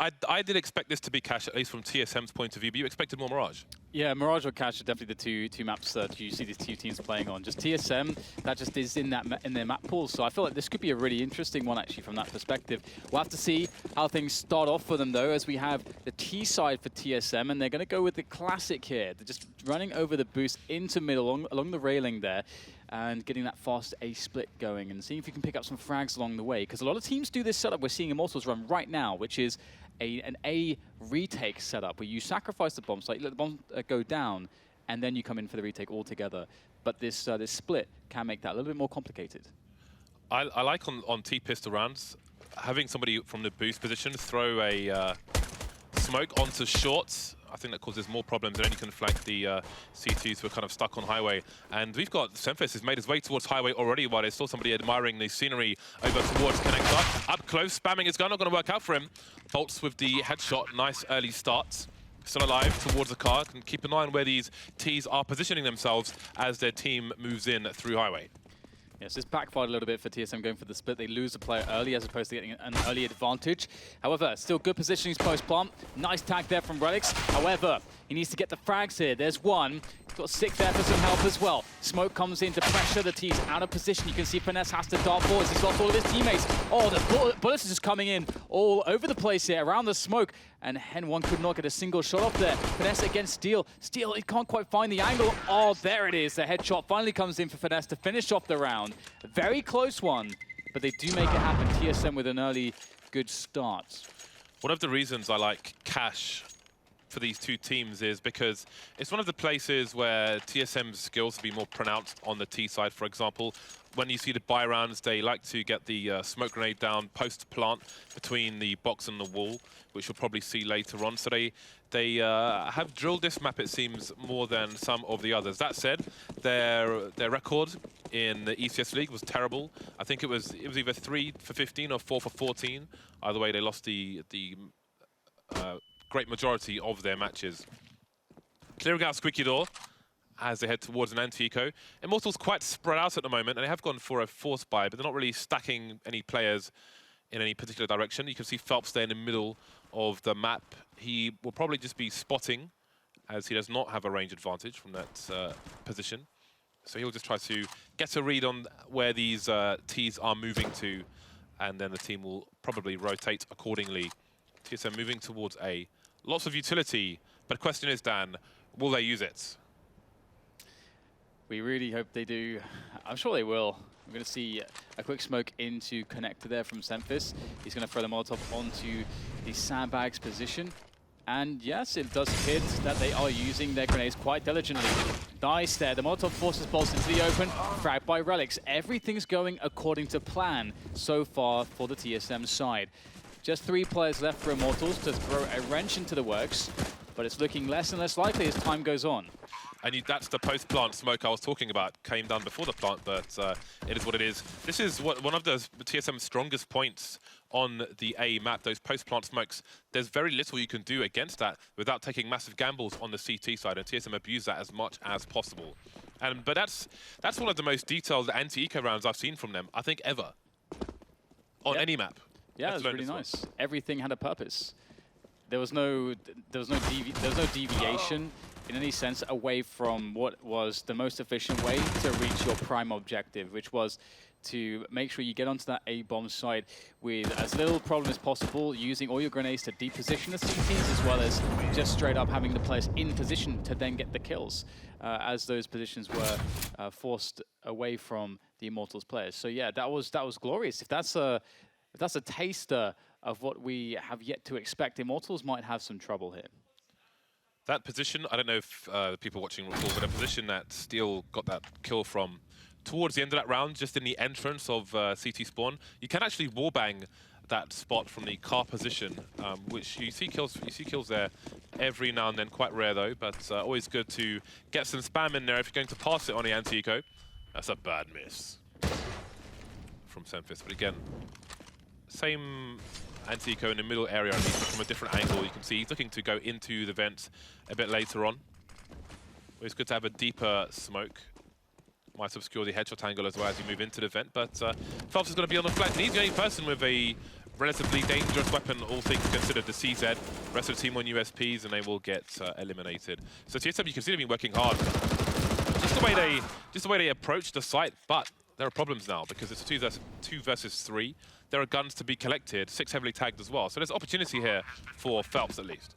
I did expect this to be Cash, at least from TSM's point of view, but you expected more Mirage. Yeah, Mirage or Cash are definitely the two maps that you see these two teams playing on. Just TSM, that just is in their map pool. So I feel like this could be a really interesting one actually from that perspective. We'll have to see how things start off for them though, as we have the T side for TSM, and they're going to go with the classic here. They're just running over the boost into middle along the railing there, and getting that fast A split going, and seeing if you can pick up some frags along the way. Because a lot of teams do this setup we're seeing Immortals run right now, which is an A retake setup, where you sacrifice the bomb site, let the bomb go down, and then you come in for the retake altogether. But this this split can make that a little bit more complicated. I like on T-pistol rounds, having somebody from the boost position throw a smoke onto shorts. I think that causes more problems, and then you can flank the C2s who are kind of stuck on highway. And we've got Semfis has made his way towards highway already, while there's still somebody admiring the scenery over towards connector. Up close, spamming is not going to work out for him. Bolts with the headshot, nice early start. Still alive towards the car. Can keep an eye on where these Ts are positioning themselves as their team moves in through highway. Yes, this backfired a little bit for TSM going for the split. They lose the player early as opposed to getting an early advantage. However, still good positioning post-plant. Nice tag there from Relics. However, he needs to get the frags here. There's one. He's got Sick there for some help as well. Smoke comes in to pressure the T's out of position. You can see Finesse has to dart forwards. He's lost all of his teammates. Oh, the bullets are just coming in all over the place here around the smoke. And Hen1 could not get a single shot off there. Finesse against Steel. Steel, he can't quite find the angle. Oh, there it is. The headshot finally comes in for Finesse to finish off the round. A very close one, but they do make it happen. TSM with an early good start. One of the reasons I like Cash for these two teams is because it's one of the places where TSM's skills will be more pronounced on the T side, for example. When you see the buy rounds, they like to get the smoke grenade down post-plant between the box and the wall, which you'll probably see later on. So they have drilled this map, it seems, more than some of the others. That said, their record in the ECS League was terrible. I think it was either 3 for 15 or 4 for 14. Either way, they lost the great majority of their matches. Clearing out Squeaky Door as they head towards an anti-eco. Immortals quite spread out at the moment, and they have gone for a force buy, but they're not really stacking any players in any particular direction. You can see Phelps there in the middle of the map. He will probably just be spotting, as he does not have a range advantage from that position. So he'll just try to get a read on where these Ts are moving to, and then the team will probably rotate accordingly. TSM moving towards A. Lots of utility, but the question is, Dan, will they use it? We really hope they do. I'm sure they will. We're going to see a quick smoke into connector there from Semfis. He's going to throw the Molotov onto the sandbags position. And yes, it does appear that they are using their grenades quite diligently. Nice there. The Molotov forces bolts into the open, fragged by Relics. Everything's going according to plan so far for the TSM side. Just 3 players left for Immortals to throw a wrench into the works, but it's looking less and less likely as time goes on. And that's the post-plant smoke I was talking about. Came down before the plant, but it is what it is. This is one of the TSM's strongest points on the A map, those post-plant smokes. There's very little you can do against that without taking massive gambles on the CT side, and TSM abuse that as much as possible. But that's one of the most detailed anti-eco rounds I've seen from them, I think, ever. On any map. Yeah, it was really nice. Everything had a purpose. There was no deviation in any sense away from what was the most efficient way to reach your prime objective, which was to make sure you get onto that A-bomb site with as little problem as possible, using all your grenades to deposition the CTs, as well as just straight up having the players in position to then get the kills, as those positions were forced away from the Immortals players. So yeah, that was glorious. If that's a taster of what we have yet to expect, Immortals might have some trouble here. That position, I don't know if people watching recall, but a position that Steel got that kill from towards the end of that round, just in the entrance of CT spawn, you can actually wallbang that spot from the car position, which you see kills there every now and then, quite rare though, but always good to get some spam in there if you're going to pass it on the anti-eco. That's a bad miss from Semfis, but again, same anti-eco in the middle area, and from a different angle. You can see he's looking to go into the vent a bit later on. It's good to have a deeper smoke. Might obscure the headshot angle as well as you move into the vent, but Phelps is going to be on the flank. And he's the only person with a relatively dangerous weapon, all things considered, the CZ. Rest of the team on USPs, and they will get eliminated. So TSM, you can see they've been working hard. Just the way they approach the site, but there are problems now because it's a 2 versus 3. There are guns to be collected, 6 heavily tagged as well. So there's opportunity here for Phelps at least.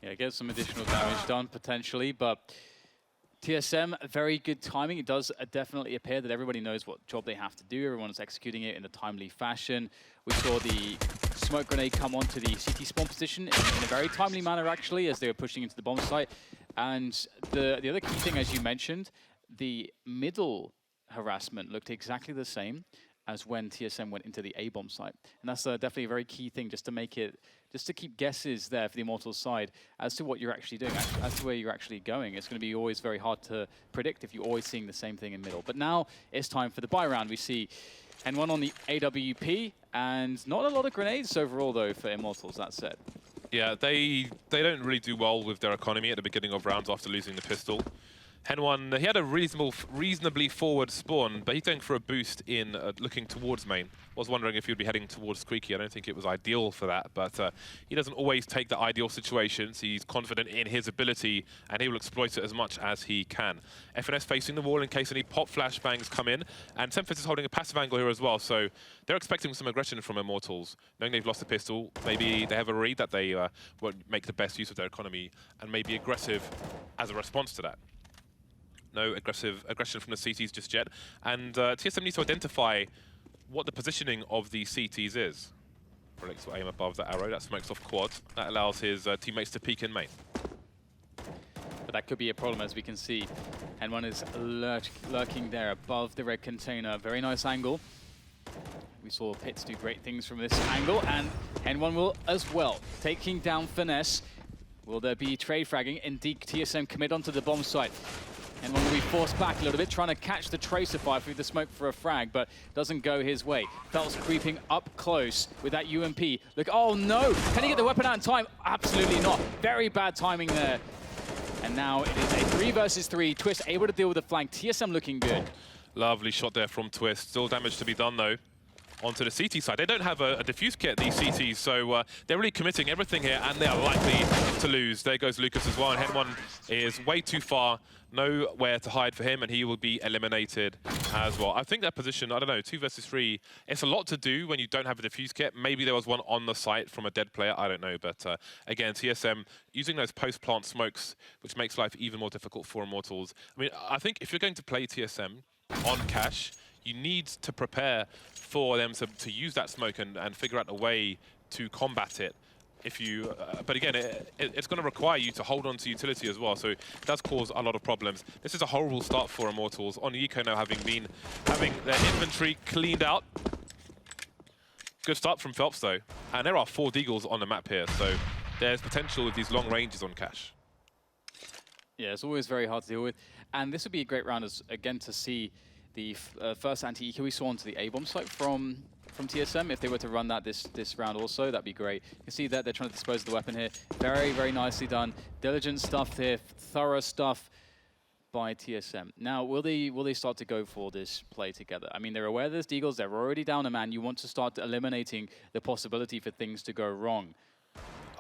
Yeah, get some additional damage done potentially, but TSM, very good timing. It does definitely appear that everybody knows what job they have to do. Everyone's executing it in a timely fashion. We saw the smoke grenade come onto the CT spawn position in a very timely manner, actually, as they were pushing into the bomb site. And the other key thing, as you mentioned, the middle harassment looked exactly the same as when TSM went into the A bomb site. And that's definitely a very key thing, just to make it, just to keep guesses there for the Immortals side as to what you're actually doing, as to where you're actually going. It's going to be always very hard to predict if you're always seeing the same thing in middle. But now it's time for the buy round. We see N1 on the AWP, and not a lot of grenades overall, though, for Immortals, that said. Yeah, they don't really do well with their economy at the beginning of rounds after losing the pistol. Hen1, he had a reasonably forward spawn, but he's going for a boost in looking towards main. Was wondering if he'd be heading towards Squeaky. I don't think it was ideal for that, but he doesn't always take the ideal situations. He's confident in his ability, and he will exploit it as much as he can. FNS facing the wall in case any pop flashbangs come in, and Semfis is holding a passive angle here as well, so they're expecting some aggression from Immortals. Knowing they've lost the pistol, maybe they have a read that they won't make the best use of their economy and may be aggressive as a response to that. No aggression from the CTs just yet. And TSM needs to identify what the positioning of the CTs is. Relix will aim above that arrow. That smokes off quad. That allows his teammates to peek in main. But that could be a problem, as we can see. N1 is lurking there above the red container. Very nice angle. We saw Pits do great things from this angle, and N1 will as well. Taking down Finesse. Will there be trade fragging? Indeed, TSM commit onto the bomb site. And one will be forced back a little bit, trying to catch the Tracer fire through the smoke for a frag, but doesn't go his way. Phelps creeping up close with that UMP. Look, oh no! Can he get the weapon out in time? Absolutely not. Very bad timing there. And now it is a 3 versus 3. Twist able to deal with the flank. TSM looking good. Lovely shot there from Twist. Still damage to be done though. Onto the CT side. They don't have a diffuse kit, these CTs, so they're really committing everything here, and they are likely to lose. There goes Lucas as well, and Hen1 is way too far. Nowhere to hide for him, and he will be eliminated as well. I think that position, I don't know, 2 versus 3, it's a lot to do when you don't have a diffuse kit. Maybe there was one on the site from a dead player, I don't know. But again, TSM using those post-plant smokes, which makes life even more difficult for Immortals. I mean, I think if you're going to play TSM on Cash, you need to prepare for them to use that smoke and figure out a way to combat it. If you, but again, it's going to require you to hold on to utility as well, so it does cause a lot of problems. This is a horrible start for Immortals. On Eco now having their inventory cleaned out. Good start from Phelps though, and there are 4 Deagles on the map here, so there's potential with these long ranges on Cash. Yeah, it's always very hard to deal with, and this would be a great round again to see the first anti-eco we saw onto the A-bomb site from TSM. If they were to run that this round also, that'd be great. You can see that they're trying to dispose of the weapon here. Very, very nicely done. Diligent stuff here, thorough stuff by TSM. Now, will they start to go for this play together? I mean, they're aware there's Deagles, they're already down a man. You want to start eliminating the possibility for things to go wrong.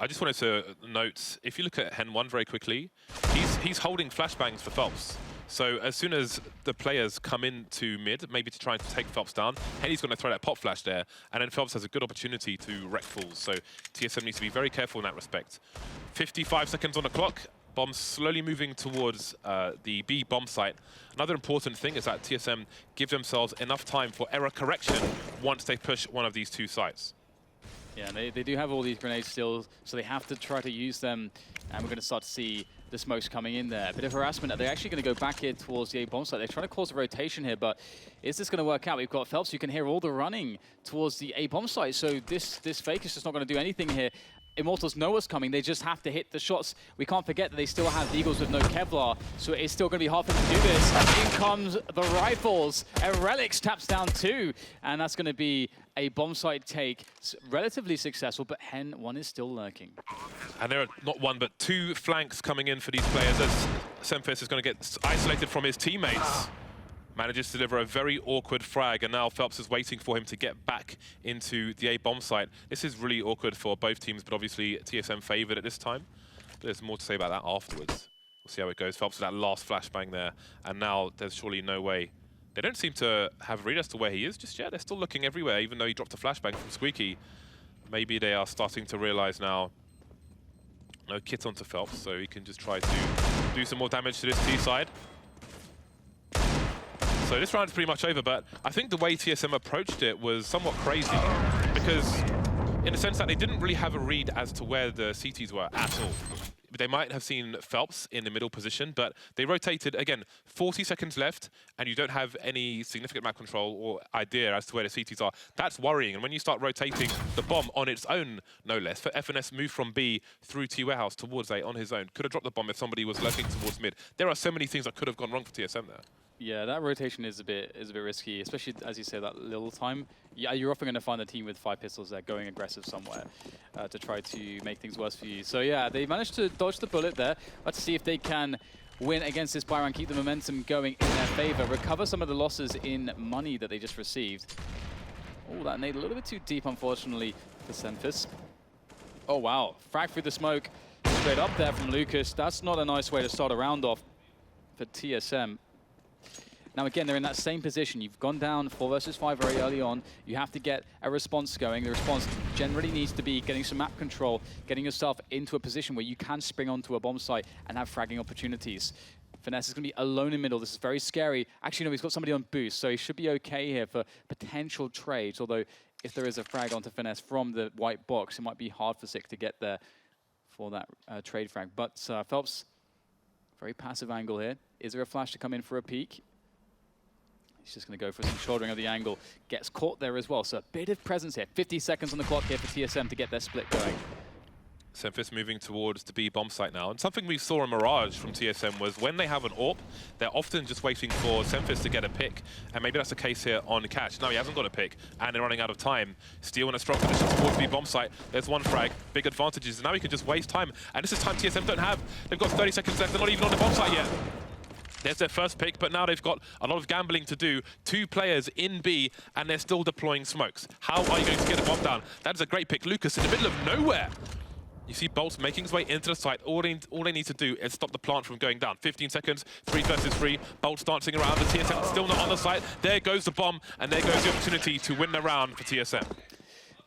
I just wanted to note, if you look at Hen1 very quickly, he's holding flashbangs for Phelps. So as soon as the players come into mid, maybe to try and take Phelps down, Henny's going to throw that pop flash there, and then Phelps has a good opportunity to wreck fools. So TSM needs to be very careful in that respect. 55 seconds on the clock. Bombs slowly moving towards the B bomb site. Another important thing is that TSM give themselves enough time for error correction once they push one of these 2 sites. Yeah, they do have all these grenades still, so they have to try to use them, and we're going to start to see the smokes coming in there. A bit of harassment. Are they actually going to go back here towards the A bomb site? They're trying to cause a rotation here, but is this going to work out? We've got Phelps. You can hear all the running towards the A bomb site, so this fake is just not going to do anything here. Immortals know what's coming. They just have to hit the shots. We can't forget that they still have Deagles with no Kevlar, so it's still going to be hard for them to do this. In comes the rifles. ELeague taps down 2, and that's going to be a bomb site take. It's relatively successful, but Hen1 is still lurking. And there are not 1, but 2 flanks coming in for these players as Semfis is going to get isolated from his teammates. manages to deliver a very awkward frag, and now Phelps is waiting for him to get back into the A bomb site. This is really awkward for both teams, but obviously TSM favored at this time. But there's more to say about that afterwards. We'll see how it goes. Phelps with that last flashbang there, and now there's surely no way. They don't seem to have read as to where he is just yet. They're still looking everywhere, even though he dropped a flashbang from Squeaky. Maybe they are starting to realize now. No kit onto Phelps, so he can just try to do some more damage to this T side. So this round is pretty much over, but I think the way TSM approached it was somewhat crazy, because in the sense that they didn't really have a read as to where the CTs were at all. They might have seen Phelps in the middle position, but they rotated, again, 40 seconds left, and you don't have any significant map control or idea as to where the CTs are. That's worrying, and when you start rotating the bomb on its own, no less, for FNS moved from B through T warehouse towards A on his own, could have dropped the bomb if somebody was lurking towards mid. There are so many things that could have gone wrong for TSM there. Yeah, that rotation is a bit risky, especially as you say, that little time. Yeah, you're often going to find a team with 5 pistols there going aggressive somewhere to try to make things worse for you. So yeah, they managed to dodge the bullet there. Let's see if they can win against this buy round, keep the momentum going in their favor, recover some of the losses in money that they just received. Oh, that nade a little bit too deep, unfortunately, for Senfis. Oh wow, frag through the smoke, straight up there from Lucas. That's not a nice way to start a round off for TSM. Now again, they're in that same position. You've gone down 4 versus 5 very early on. You have to get a response going. The response generally needs to be getting some map control, getting yourself into a position where you can spring onto a bomb site and have fragging opportunities. Finesse is going to be alone in middle. This is very scary. Actually, no, he's got somebody on boost, so he should be okay here for potential trades. Although, if there is a frag onto Finesse from the white box, it might be hard for Sick to get there for that trade frag. But Phelps, very passive angle here. Is there a flash to come in for a peek? He's just going to go for some shouldering of the angle. Gets caught there as well, so a bit of presence here. 50 seconds on the clock here for TSM to get their split going. Senfis moving towards the B bomb site now. And something we saw in Mirage from TSM was when they have an AWP, they're often just waiting for Senfis to get a pick. And maybe that's the case here on Catch. No, he hasn't got a pick, and they're running out of time. Steel in a strong position towards B bomb site. There's one frag, big advantages. And now he can just waste time. And this is time TSM don't have. They've got 30 seconds left. They're not even on the bomb site yet. There's their first pick, but now they've got a lot of gambling to do. 2 players in B, and they're still deploying smokes. How are you going to get a bomb down? That is a great pick. Lucas in the middle of nowhere. You see Bolts making his way into the site. All they need to do is stop the plant from going down. 15 seconds, 3 versus 3. Bolts dancing around. The TSM still not on the site. There goes the bomb, and there goes the opportunity to win the round for TSM.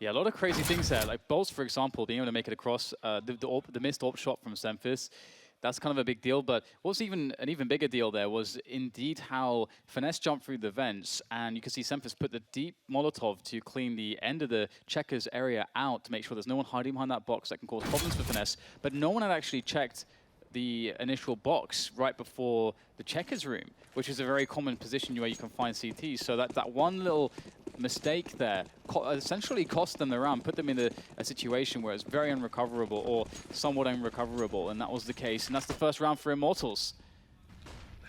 Yeah, a lot of crazy things there. Like Bolts, for example, being able to make it across the missed AWP shot from Senfis. That's kind of a big deal, but what's an even bigger deal there was indeed how Finesse jumped through the vents, and you can see Senfis put the deep Molotov to clean the end of the checkers area out to make sure there's no one hiding behind that box that can cause problems for Finesse, but no one had actually checked the initial box right before the checkers room, which is a very common position where you can find CTs. So that one little mistake there essentially cost them the round, put them in a situation where it's very unrecoverable or somewhat unrecoverable, and that was the case. And that's the first round for Immortals.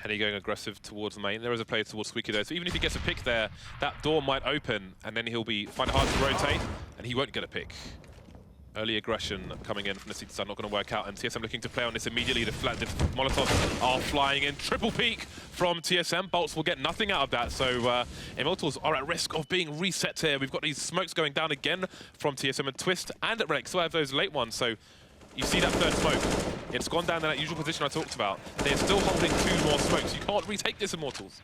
Henny going aggressive towards main. There is a player towards Squeaky though, so even if he gets a pick there, that door might open, and then he'll find it hard to rotate, and he won't get a pick. Early aggression coming in from the CT side, not going to work out, and TSM looking to play on this immediately. The Molotovs are flying in. Triple peek from TSM. Bolts will get nothing out of that, so Immortals are at risk of being reset here. We've got these smokes going down again from TSM, and Twist and Relic still have those late ones, so you see that third smoke. It's gone down in that usual position I talked about. They're still holding 2 more smokes. You can't retake this, Immortals.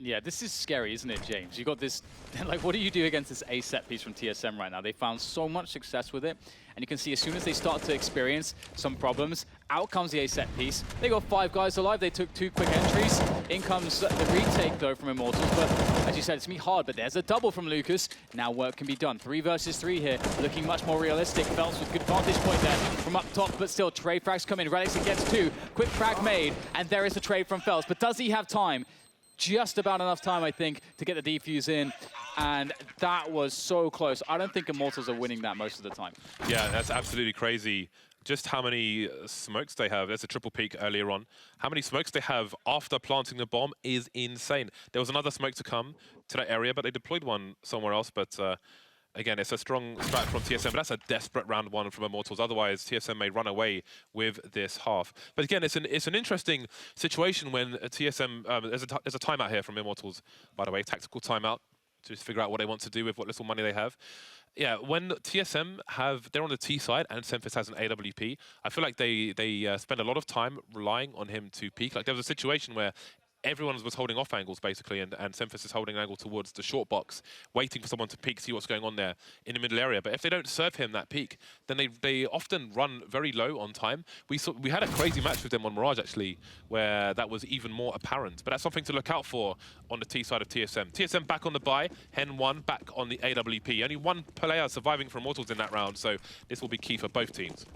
Yeah, this is scary, isn't it, James? You got this, like, what do you do against this A set piece from TSM right now? They found so much success with it, and you can see as soon as they start to experience some problems, out comes the A set piece. They got 5 guys alive. They took 2 quick entries. In comes the retake, though, from Immortals, but as you said, it's going to be hard, but there's a double from Lucas. Now work can be done. 3 versus 3 here, looking much more realistic. Phelps with good vantage point there from up top, but still, trade frags come in. Relics against 2. Quick frag made, and there is a trade from Phelps, but does he have time? Just about enough time, I think, to get the defuse in, and that was so close. I don't think Immortals are winning that most of the time. Yeah, that's absolutely crazy. Just how many smokes they have. There's a triple peek earlier on. How many smokes they have after planting the bomb is insane. There was another smoke to come to that area, but they deployed one somewhere else. But Again, it's a strong strat from TSM, but that's a desperate round one from Immortals. Otherwise, TSM may run away with this half. But again, it's an interesting situation when TSM... there's a timeout here from Immortals, by the way, tactical timeout, to just figure out what they want to do with what little money they have. Yeah, when TSM they're on the T side and Semphis has an AWP, I feel like they spend a lot of time relying on him to peek. Like there was a situation where everyone was holding off angles basically, and Semphis is holding an angle towards the short box, waiting for someone to peek, see what's going on there in the middle area. But if they don't serve him that peek, then they often run very low on time. We had a crazy match with them on Mirage actually, where that was even more apparent. But that's something to look out for on the T side of TSM. TSM back on the buy, Hen1 back on the AWP. Only one player surviving for Immortals in that round, so this will be key for both teams.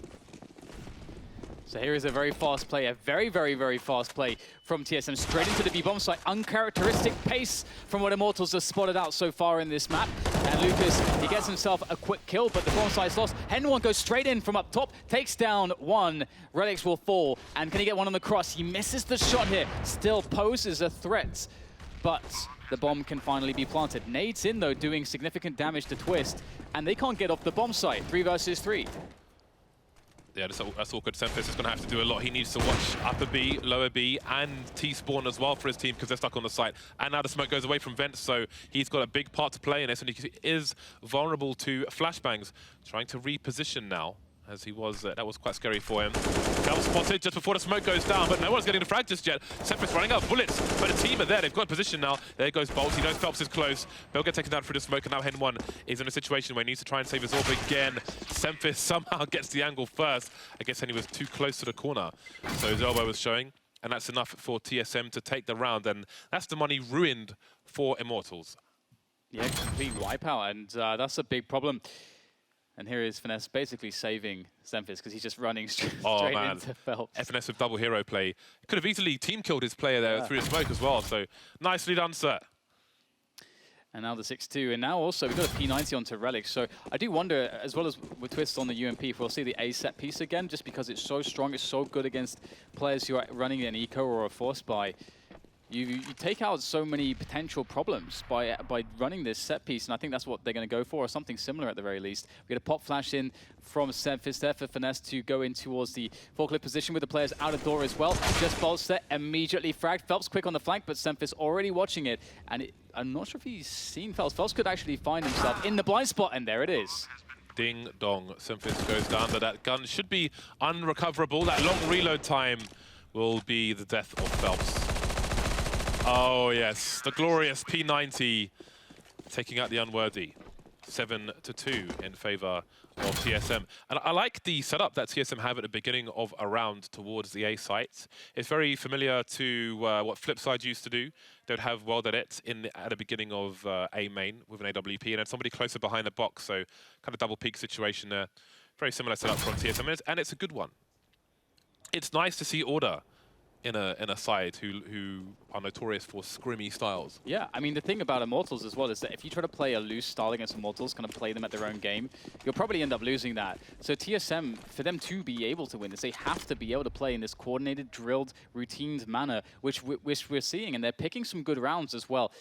So here is a very fast play, a very, very, very fast play from TSM straight into the B-bomb site. Uncharacteristic pace from what Immortals have spotted out so far in this map. And Lucas, he gets himself a quick kill, but the bomb site's lost. Hen1 goes straight in from up top, takes down one. Relics will fall, and can he get one on the cross? He misses the shot here, still poses a threat, but the bomb can finally be planted. Nades in though, doing significant damage to Twist, and they can't get off the bomb site. 3 versus 3. Yeah, that's awkward. Semphis is going to have to do a lot. He needs to watch upper B, lower B, and T-spawn as well for his team because they're stuck on the site. And now the smoke goes away from Vents, so he's got a big part to play in this, and he is vulnerable to flashbangs. Trying to reposition now, as he was, that was quite scary for him. That was spotted just before the smoke goes down, but no one's getting the frag just yet. Semphis running out of bullets, but the team are there. They've got position now. There goes Bolt. He knows Phelps is close. They'll get taken down through the smoke, and now Hen1 is in a situation where he needs to try and save his orb again. Semphis somehow gets the angle first. I guess he was too close to the corner, so his elbow was showing, and that's enough for TSM to take the round, and that's the money ruined for Immortals. Yeah, complete wipeout, and that's a big problem. And here is Finesse basically saving Semphis because he's just running straight into Phelps. FNS with double hero play. Could have easily team killed his player there through the smoke as well. So nicely done, sir. And now the 6-2. And now also we've got a P90 onto Relics. So I do wonder, as well as with Twist on the UMP, if we'll see the A set piece again, just because it's so strong, it's so good against players who are running an eco or a force buy. You take out so many potential problems by running this set piece, and I think that's what they're going to go for, or something similar at the very least. We get a pop flash in from Semphis there for Finesse to go in towards the forklift position with the players out of door as well. Just bolts there, immediately fragged. Phelps quick on the flank, but Semphis already watching it, and I'm not sure if he's seen Phelps. Phelps could actually find himself in the blind spot, and there it is. Ding dong, Semphis goes down, but that gun should be unrecoverable. That long reload time will be the death of Phelps. Oh yes, the glorious P90 taking out the unworthy. 7-2 in favor of TSM. And I like the setup that TSM have at the beginning of a round towards the A site. It's very familiar to what Flipside used to do. They'd have welded it at the beginning of A main with an AWP, and then somebody closer behind the box, so kind of double peak situation there. Very similar setup from TSM, and it's a good one. It's nice to see order in a side who are notorious for scrimmy styles. Yeah, I mean, the thing about Immortals as well is that if you try to play a loose style against Immortals, kind of play them at their own game, you'll probably end up losing that. So TSM, for them to be able to win this, they have to be able to play in this coordinated, drilled, routined manner, which we're seeing, and they're picking some good rounds as well.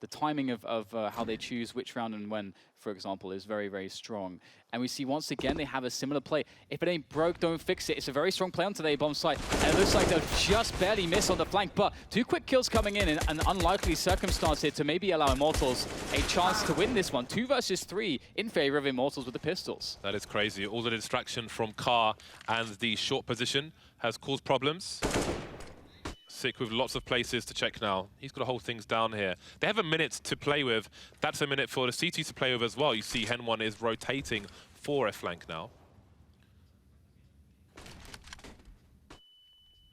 The timing of how they choose which round and when, for example, is very, very strong. And we see once again they have a similar play. If it ain't broke, don't fix it. It's a very strong play onto the bomb site. And it looks like they'll just barely miss on the flank. But 2 quick kills coming in an unlikely circumstance here to maybe allow Immortals a chance to win this one. 2 versus 3 in favor of Immortals with the pistols. That is crazy. All the distraction from Car and the short position has caused problems. Sick with lots of places to check now. He's got to hold things down here. They have a minute to play with. That's a minute for the CT to play with as well. You see Hen1 is rotating for a flank now.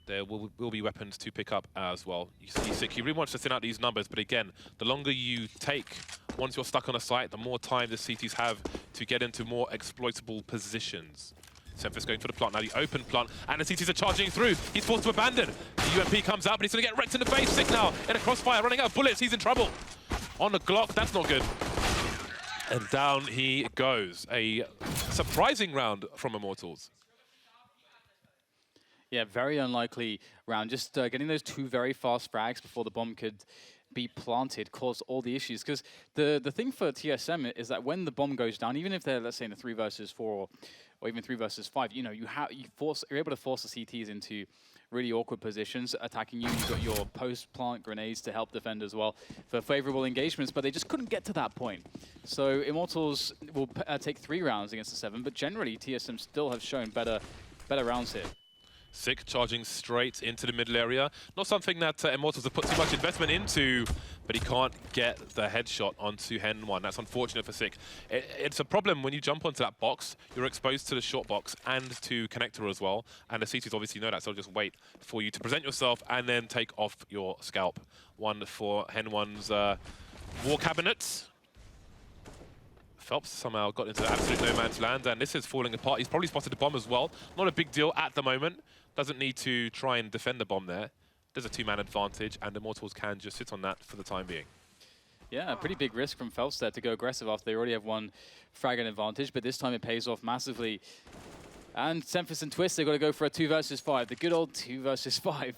There will be weapons to pick up as well. You see Sick, he really wants to thin out these numbers, but again, the longer you take once you're stuck on a site, the more time the CTs have to get into more exploitable positions. Semphis going for the plant now, the open plant, and the CTs are charging through. He's forced to abandon. The UMP comes out, but he's going to get wrecked in the face. Sick now in a crossfire, running out of bullets. He's in trouble. On the Glock, that's not good. And down he goes. A surprising round from Immortals. Yeah, very unlikely round. Just getting those 2 very fast frags before the bomb could be planted caused all the issues. Because the thing for TSM is that when the bomb goes down, even if they're, let's say, in a 3 versus 4 or even 3 versus 5, you know, you're able to force the CTs into really awkward positions attacking you. You've got your post-plant grenades to help defend as well for favorable engagements, but they just couldn't get to that point. So Immortals will take 3 rounds against the 7, but generally TSM still have shown better rounds here. Sick charging straight into the middle area. Not something that Immortals have put too much investment into, but he can't get the headshot onto Hen 1. That's unfortunate for Sick. It's a problem when you jump onto that box, you're exposed to the short box and to connector as well. And the CTs obviously know that, so they'll just wait for you to present yourself and then take off your scalp. One for Hen 1's war cabinets. Phelps somehow got into absolute no man's land, and this is falling apart. He's probably spotted the bomb as well. Not a big deal at the moment. Doesn't need to try and defend the bomb there. There's a 2-man advantage, and Immortals can just sit on that for the time being. Yeah, a pretty big risk from Phelps there to go aggressive after they already have one frag advantage, but this time it pays off massively. And Semphis and Twist, they've got to go for a 2 versus 5. The good old 2 versus 5.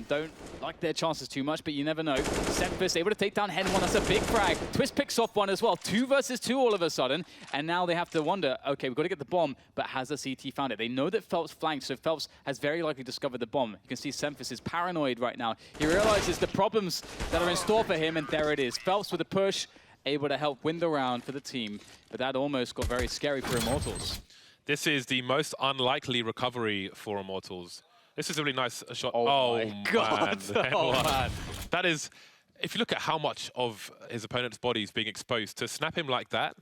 Don't like their chances too much, but you never know. Semphis able to take down Hen 1. That's a big frag. Twist picks off one as well. 2 versus 2 all of a sudden. And now they have to wonder, okay, we've got to get the bomb, but has the CT found it? They know that Phelps flanked, so Phelps has very likely discovered the bomb. You can see Semphis is paranoid right now. He realizes the problems that are in store for him, and there it is. Phelps with a push, able to help win the round for the team, but that almost got very scary for Immortals. This is the most unlikely recovery for Immortals. This is a really nice shot. Oh my God. Man. Oh, man. That is, if you look at how much of his opponent's body is being exposed, to snap him like that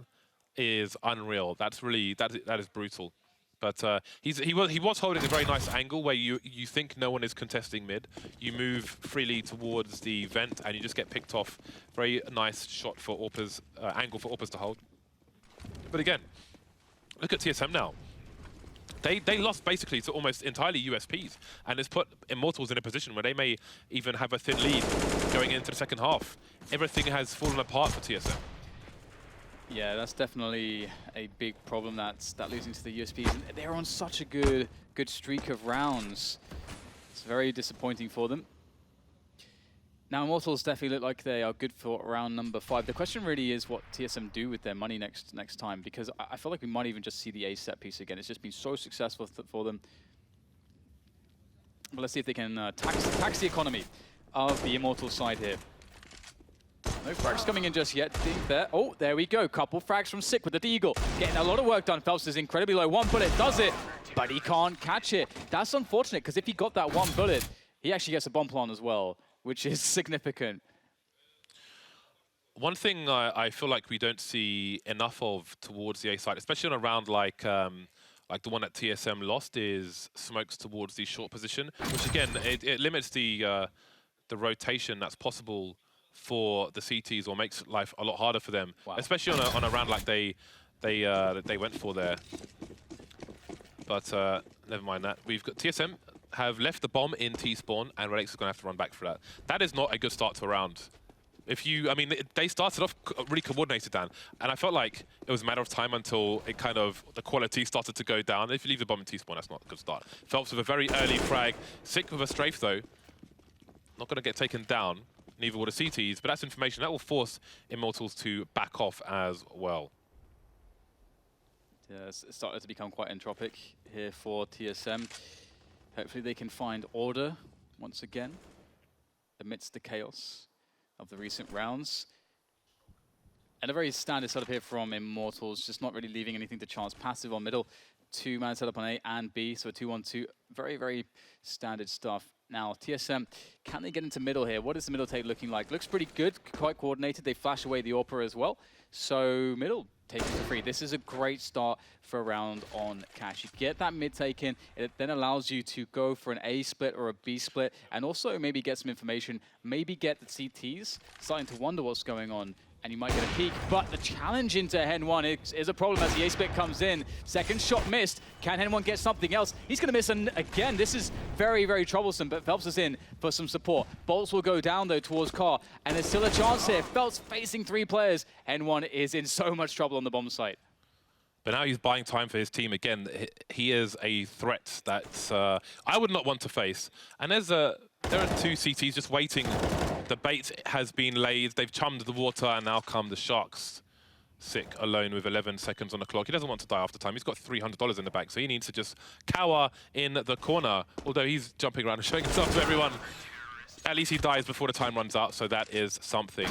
is unreal. That's really, that is brutal. But he was holding a very nice angle where you think no one is contesting mid. You move freely towards the vent and you just get picked off. Very nice shot for Orpa's, angle for Orpa's to hold. But again, look at TSM now. They lost basically to almost entirely USPs, and it's put Immortals in a position where they may even have a thin lead going into the second half. Everything has fallen apart for TSM. Yeah, that's definitely a big problem. That losing to the USPs. They're on such a good streak of rounds. It's very disappointing for them. Now, Immortals definitely look like they are good for round number 5. The question really is what TSM do with their money next time, because I feel like we might even just see the A set piece again. It's just been so successful for them. But let's see if they can tax the economy of the Immortals side here. No frags coming in just yet. There. Oh, there we go. Couple frags from Sick with the Deagle. Getting a lot of work done. Phelps is incredibly low. 1 bullet does it, but he can't catch it. That's unfortunate, because if he got that 1 bullet, he actually gets a bomb plant as well, which is significant. One thing I feel like we don't see enough of towards the A side, especially on a round like the one that TSM lost, is smokes towards the short position, which again it limits the rotation that's possible for the CTs, or makes life a lot harder for them. Wow. Especially on a round like they went for there. But never mind that. We've got TSM have left the bomb in T-spawn, and RELX is going to have to run back for that. That is not a good start to a round. I mean, they started off really coordinated, Dan, and I felt like it was a matter of time until it kind of, the quality started to go down. If you leave the bomb in T-spawn, that's not a good start. Phelps with a very early frag. Sick with a strafe, though. Not going to get taken down, neither will the CTs, but that's information that will force Immortals to back off as well. Yeah, it's started to become quite entropic here for TSM. Hopefully they can find order once again amidst the chaos of the recent rounds. And a very standard setup here from Immortals, just not really leaving anything to chance. Passive on middle, 2-man setup on A and B, so a 2-1-2. Very, very standard stuff. Now, TSM, can they get into middle here? What is the middle take looking like? Looks pretty good, quite coordinated. They flash away the Orpa as well. So middle taken for free. This is a great start for a round on Cash. You get that mid taken, it then allows you to go for an A split or a B split, and also maybe get some information, maybe get the CTs starting to wonder what's going on, and you might get a peek. But the challenge into Hen 1 is a problem as the A split comes in. Second shot missed. Can Hen 1 get something else? He's going to miss again. This is very, very troublesome, but Phelps is in for some support. Bolts will go down, though, towards Car, and there's still a chance here. Phelps facing 3 players. Hen 1 is in so much trouble on the bomb site. But now he's buying time for his team again. He is a threat that I would not want to face. And there are 2 CTs just waiting The bait has been laid. They've chummed the water, and now come the Sharks. Sick alone with 11 seconds on the clock. He doesn't want to die after time. He's got $300 in the bank, so he needs to just cower in the corner. Although he's jumping around and showing himself to everyone. At least he dies before the time runs out, so that is something.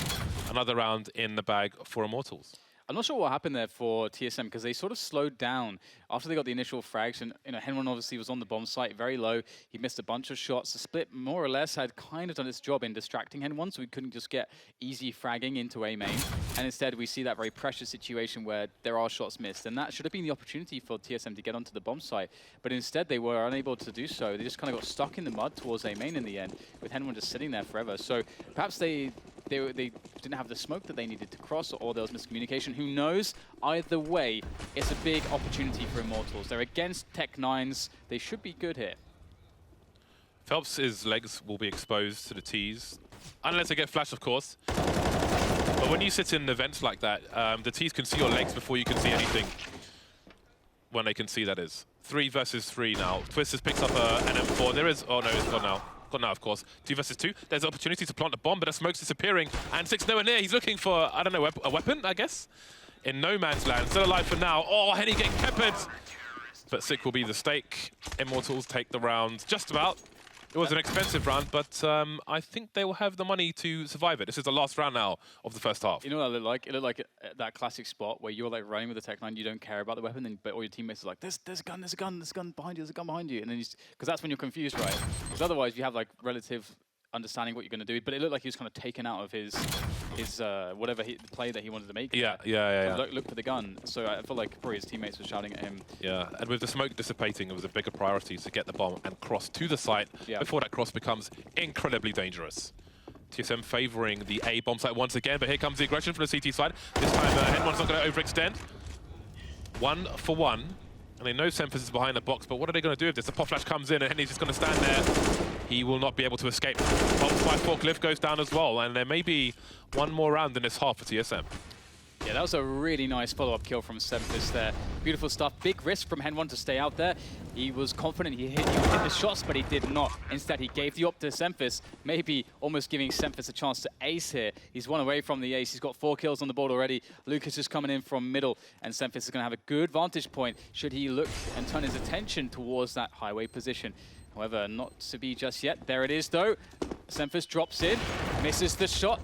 Another round in the bag for Immortals. I'm not sure what happened there for TSM because they sort of slowed down after they got the initial frags. And Henwan obviously was on the bomb site very low. He missed a bunch of shots. The split more or less had kind of done its job in distracting Henwan, so we couldn't just get easy fragging into A main. And instead we see that very precious situation where there are shots missed. And that should have been the opportunity for TSM to get onto the bomb site. But instead they were unable to do so. They just kind of got stuck in the mud towards A main in the end, with Henwan just sitting there forever. So perhaps they didn't have the smoke that they needed to cross, or there was miscommunication. Who knows? Either way, it's a big opportunity for Immortals. They're against Tech9s. They should be good here. Phelps' legs will be exposed to the T's, unless they get flashed, of course. But when you sit in events like that, the T's can see your legs before you can see anything. When they can see, that is. 3 versus 3 now. Twisters picks up an M4. There is... Oh, no, it's gone now. Gone now, of course. 2 versus 2. There's an opportunity to plant a bomb, but the smoke's disappearing. And Sick's nowhere near. He's looking for, I don't know, a weapon, I guess? In no man's land. Still alive for now. Oh, Henny getting peppered. But Sick will be the stake. Immortals take the round just about. It was an expensive round, but I think they will have the money to survive it. This is the last round now of the first half. You know what it looked like? It looked like that classic spot where you're like running with the Tech9, you don't care about the weapon, but all your teammates are like, there's a gun behind you, there's a gun behind you. And then because that's when you're confused, right? Because otherwise you have like relative understanding what you're going to do. But it looked like he was kind of taken out of his whatever the play that he wanted to make. Yeah. Look for the gun. So I feel like probably his teammates were shouting at him. Yeah, and with the smoke dissipating, it was a bigger priority to get the bomb and cross to the site before that cross becomes incredibly dangerous. TSM favouring the A bomb site once again, but here comes the aggression from the CT side. This time, Henwan's not going to overextend. 1 for 1. And they know Semphis is behind the box, but what are they going to do if this? The pop flash comes in and Henny's just going to stand there. He will not be able to escape. Bombs by Forklift goes down as well, and there may be one more round in this half for TSM. Yeah, that was a really nice follow-up kill from Semphis there. Beautiful stuff. Big risk from Henwan to stay out there. He was confident he would hit the shots, but he did not. Instead, he gave the op to Semphis, maybe almost giving Semphis a chance to ace here. He's 1 away from the ace. He's got 4 kills on the board already. Lucas is coming in from middle, and Semphis is going to have a good vantage point should he look and turn his attention towards that highway position. However, not to be just yet. There it is, though. Semphis drops in, misses the shot.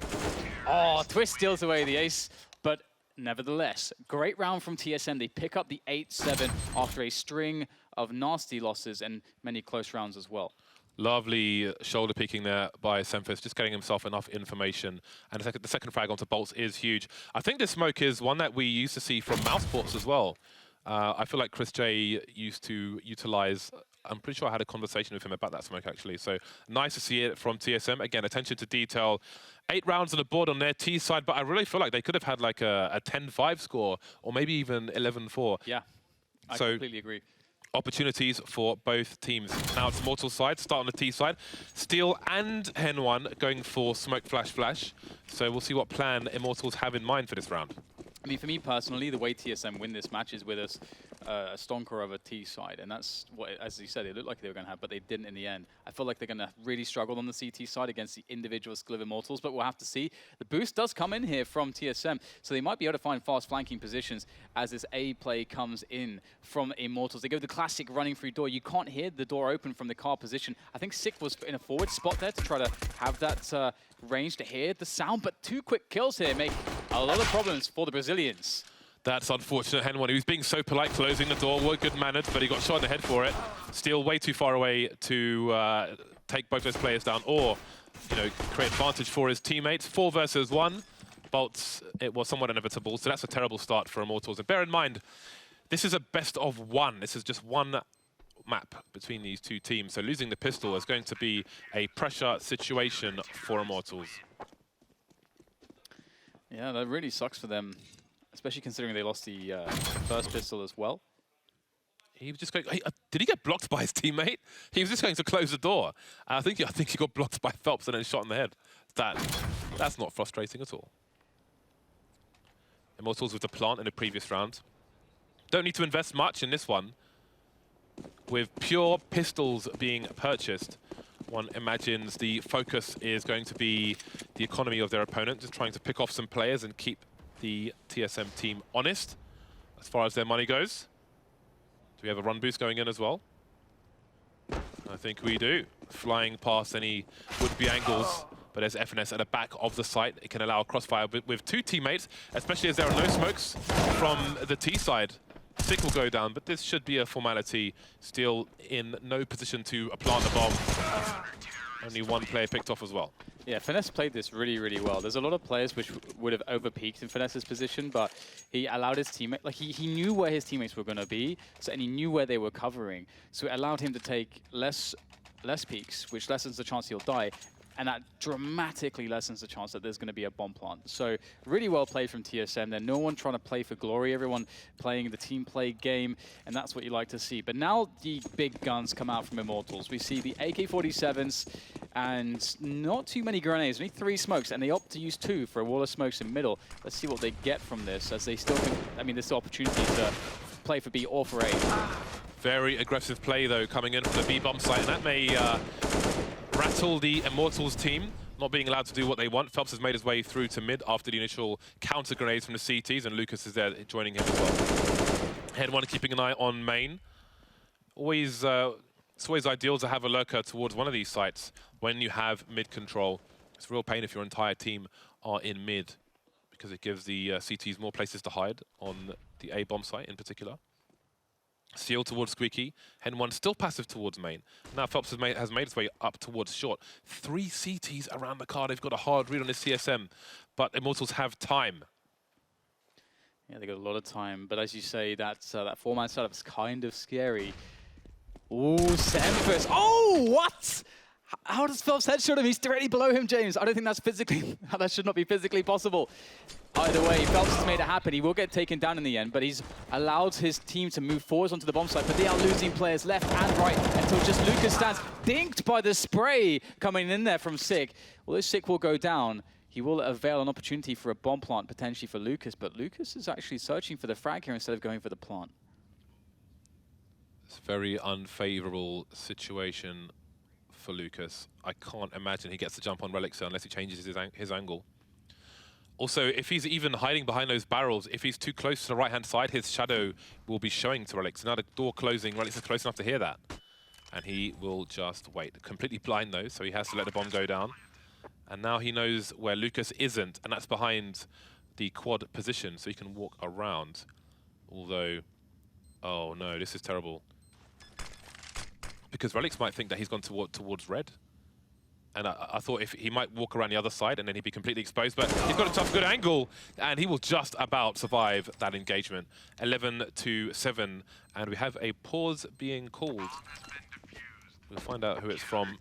Oh, Twist steals away the ace. But nevertheless, great round from TSM. They pick up the 8-7 after a string of nasty losses and many close rounds as well. Lovely shoulder peeking there by Semphis, just getting himself enough information. And the second frag onto Bolts is huge. I think this smoke is one that we used to see from Mouseports as well. I feel like Chris J used to utilize... I'm pretty sure I had a conversation with him about that smoke, actually. So nice to see it from TSM. Again, attention to detail. 8 rounds on the board on their T side, but I really feel like they could have had like a 10-5 score, or maybe even 11-4. Yeah, I completely agree. Opportunities for both teams. Now it's Immortals side, start on the T side. Steel and Henwan going for smoke flash. So we'll see what plan Immortals have in mind for this round. I mean, for me personally, the way TSM win this match is with a stonker of a T side, and that's what, as you said, it looked like they were going to have, but they didn't in the end. I feel like they're going to really struggle on the CT side against the individual skill of Immortals, but we'll have to see. The boost does come in here from TSM, so they might be able to find fast flanking positions as this A play comes in from Immortals. They go the classic running through door. You can't hear the door open from the car position. I think Sick was in a forward spot there to try to have that range to hear the sound, but 2 quick kills here make a lot of problems for the Brazilians. That's unfortunate. Henwan, he was being so polite, closing the door, were good-mannered, but he got shot in the head for it. Steel way too far away to take both those players down, or create advantage for his teammates. 4 versus 1. Bolts, it was somewhat inevitable, so that's a terrible start for Immortals. And bear in mind, this is a best of 1. This is just one map between these two teams, so losing the pistol is going to be a pressure situation for Immortals. Yeah, that really sucks for them, especially considering they lost the first pistol as well. He was just going... did he get blocked by his teammate? He was just going to close the door. I think he got blocked by Phelps and then shot in the head. That's not frustrating at all. Immortals with the plant in the previous round. Don't need to invest much in this one. With pure pistols being purchased, One imagines the focus is going to be the economy of their opponent, just trying to pick off some players and keep the TSM team honest as far as their money goes. Do we have a run boost going in as well? I think we do. Flying past any would-be angles, but there's FNS at the back of the site. It can allow a crossfire with two teammates, especially as there are no smokes from the T side. Sick will go down, but this should be a formality. Still in no position to plant the bomb. Only one player picked off as well. Yeah, Finesse played this really, really well. There's a lot of players which would have over-peaked in Finesse's position, but he allowed his teammate, like he knew where his teammates were going to be, and he knew where they were covering. So it allowed him to take less peaks, which lessens the chance he'll die, and that dramatically lessens the chance that there's going to be a bomb plant. So really well played from TSM. There's no one trying to play for glory, everyone playing the team play game, and that's what you like to see. But now the big guns come out from Immortals. We see the AK-47s and not too many grenades, only 3 smokes, and they opt to use 2 for a wall of smokes in middle. Let's see what they get from this, as they still think, I mean, there's still opportunity to play for B or for A. Very aggressive play, though, coming in from the B-bomb site, and that may rattle the Immortals team, not being allowed to do what they want. Phelps has made his way through to mid after the initial counter grenades from the CTs, and Lucas is there joining him as well. Head one keeping an eye on main. It's always ideal to have a lurker towards one of these sites when you have mid control. It's a real pain if your entire team are in mid, because it gives the CTs more places to hide on the A bomb site in particular. Seal towards Squeaky. Hen 1 still passive towards main. Now Phelps has made his way up towards short. 3 CTs around the car. They've got a hard read on this TSM, but Immortals have time. Yeah, they got a lot of time, but as you say, that 4-man setup is kind of scary. Ooh, Semfus. Oh, what? How does Phelps headshot him? He's directly below him, James. I don't think that's physically, that should not be physically possible. Either way, Phelps has made it happen. He will get taken down in the end, but he's allowed his team to move forwards onto the bomb site, but they are losing players left and right until just Lucas stands dinked by the spray coming in there from Sick. Although Sick will go down, he will avail an opportunity for a bomb plant potentially for Lucas, but Lucas is actually searching for the frag here instead of going for the plant. It's a very unfavorable situation for Lucas. I can't imagine he gets the jump on Relics unless he changes his angle. Also, if he's even hiding behind those barrels, if he's too close to the right-hand side, his shadow will be showing to Relics. Now the door closing, Relics is close enough to hear that. And he will just wait. Completely blind though, so he has to let the bomb go down. And now he knows where Lucas isn't, and that's behind the quad position, so he can walk around. Although, oh no, this is terrible. Because Relics might think that he's gone towards red. And I thought if he might walk around the other side and then he'd be completely exposed, but he's got a tough, good angle, and he will just about survive that engagement. 11-7, and we have a pause being called. We'll find out who it's from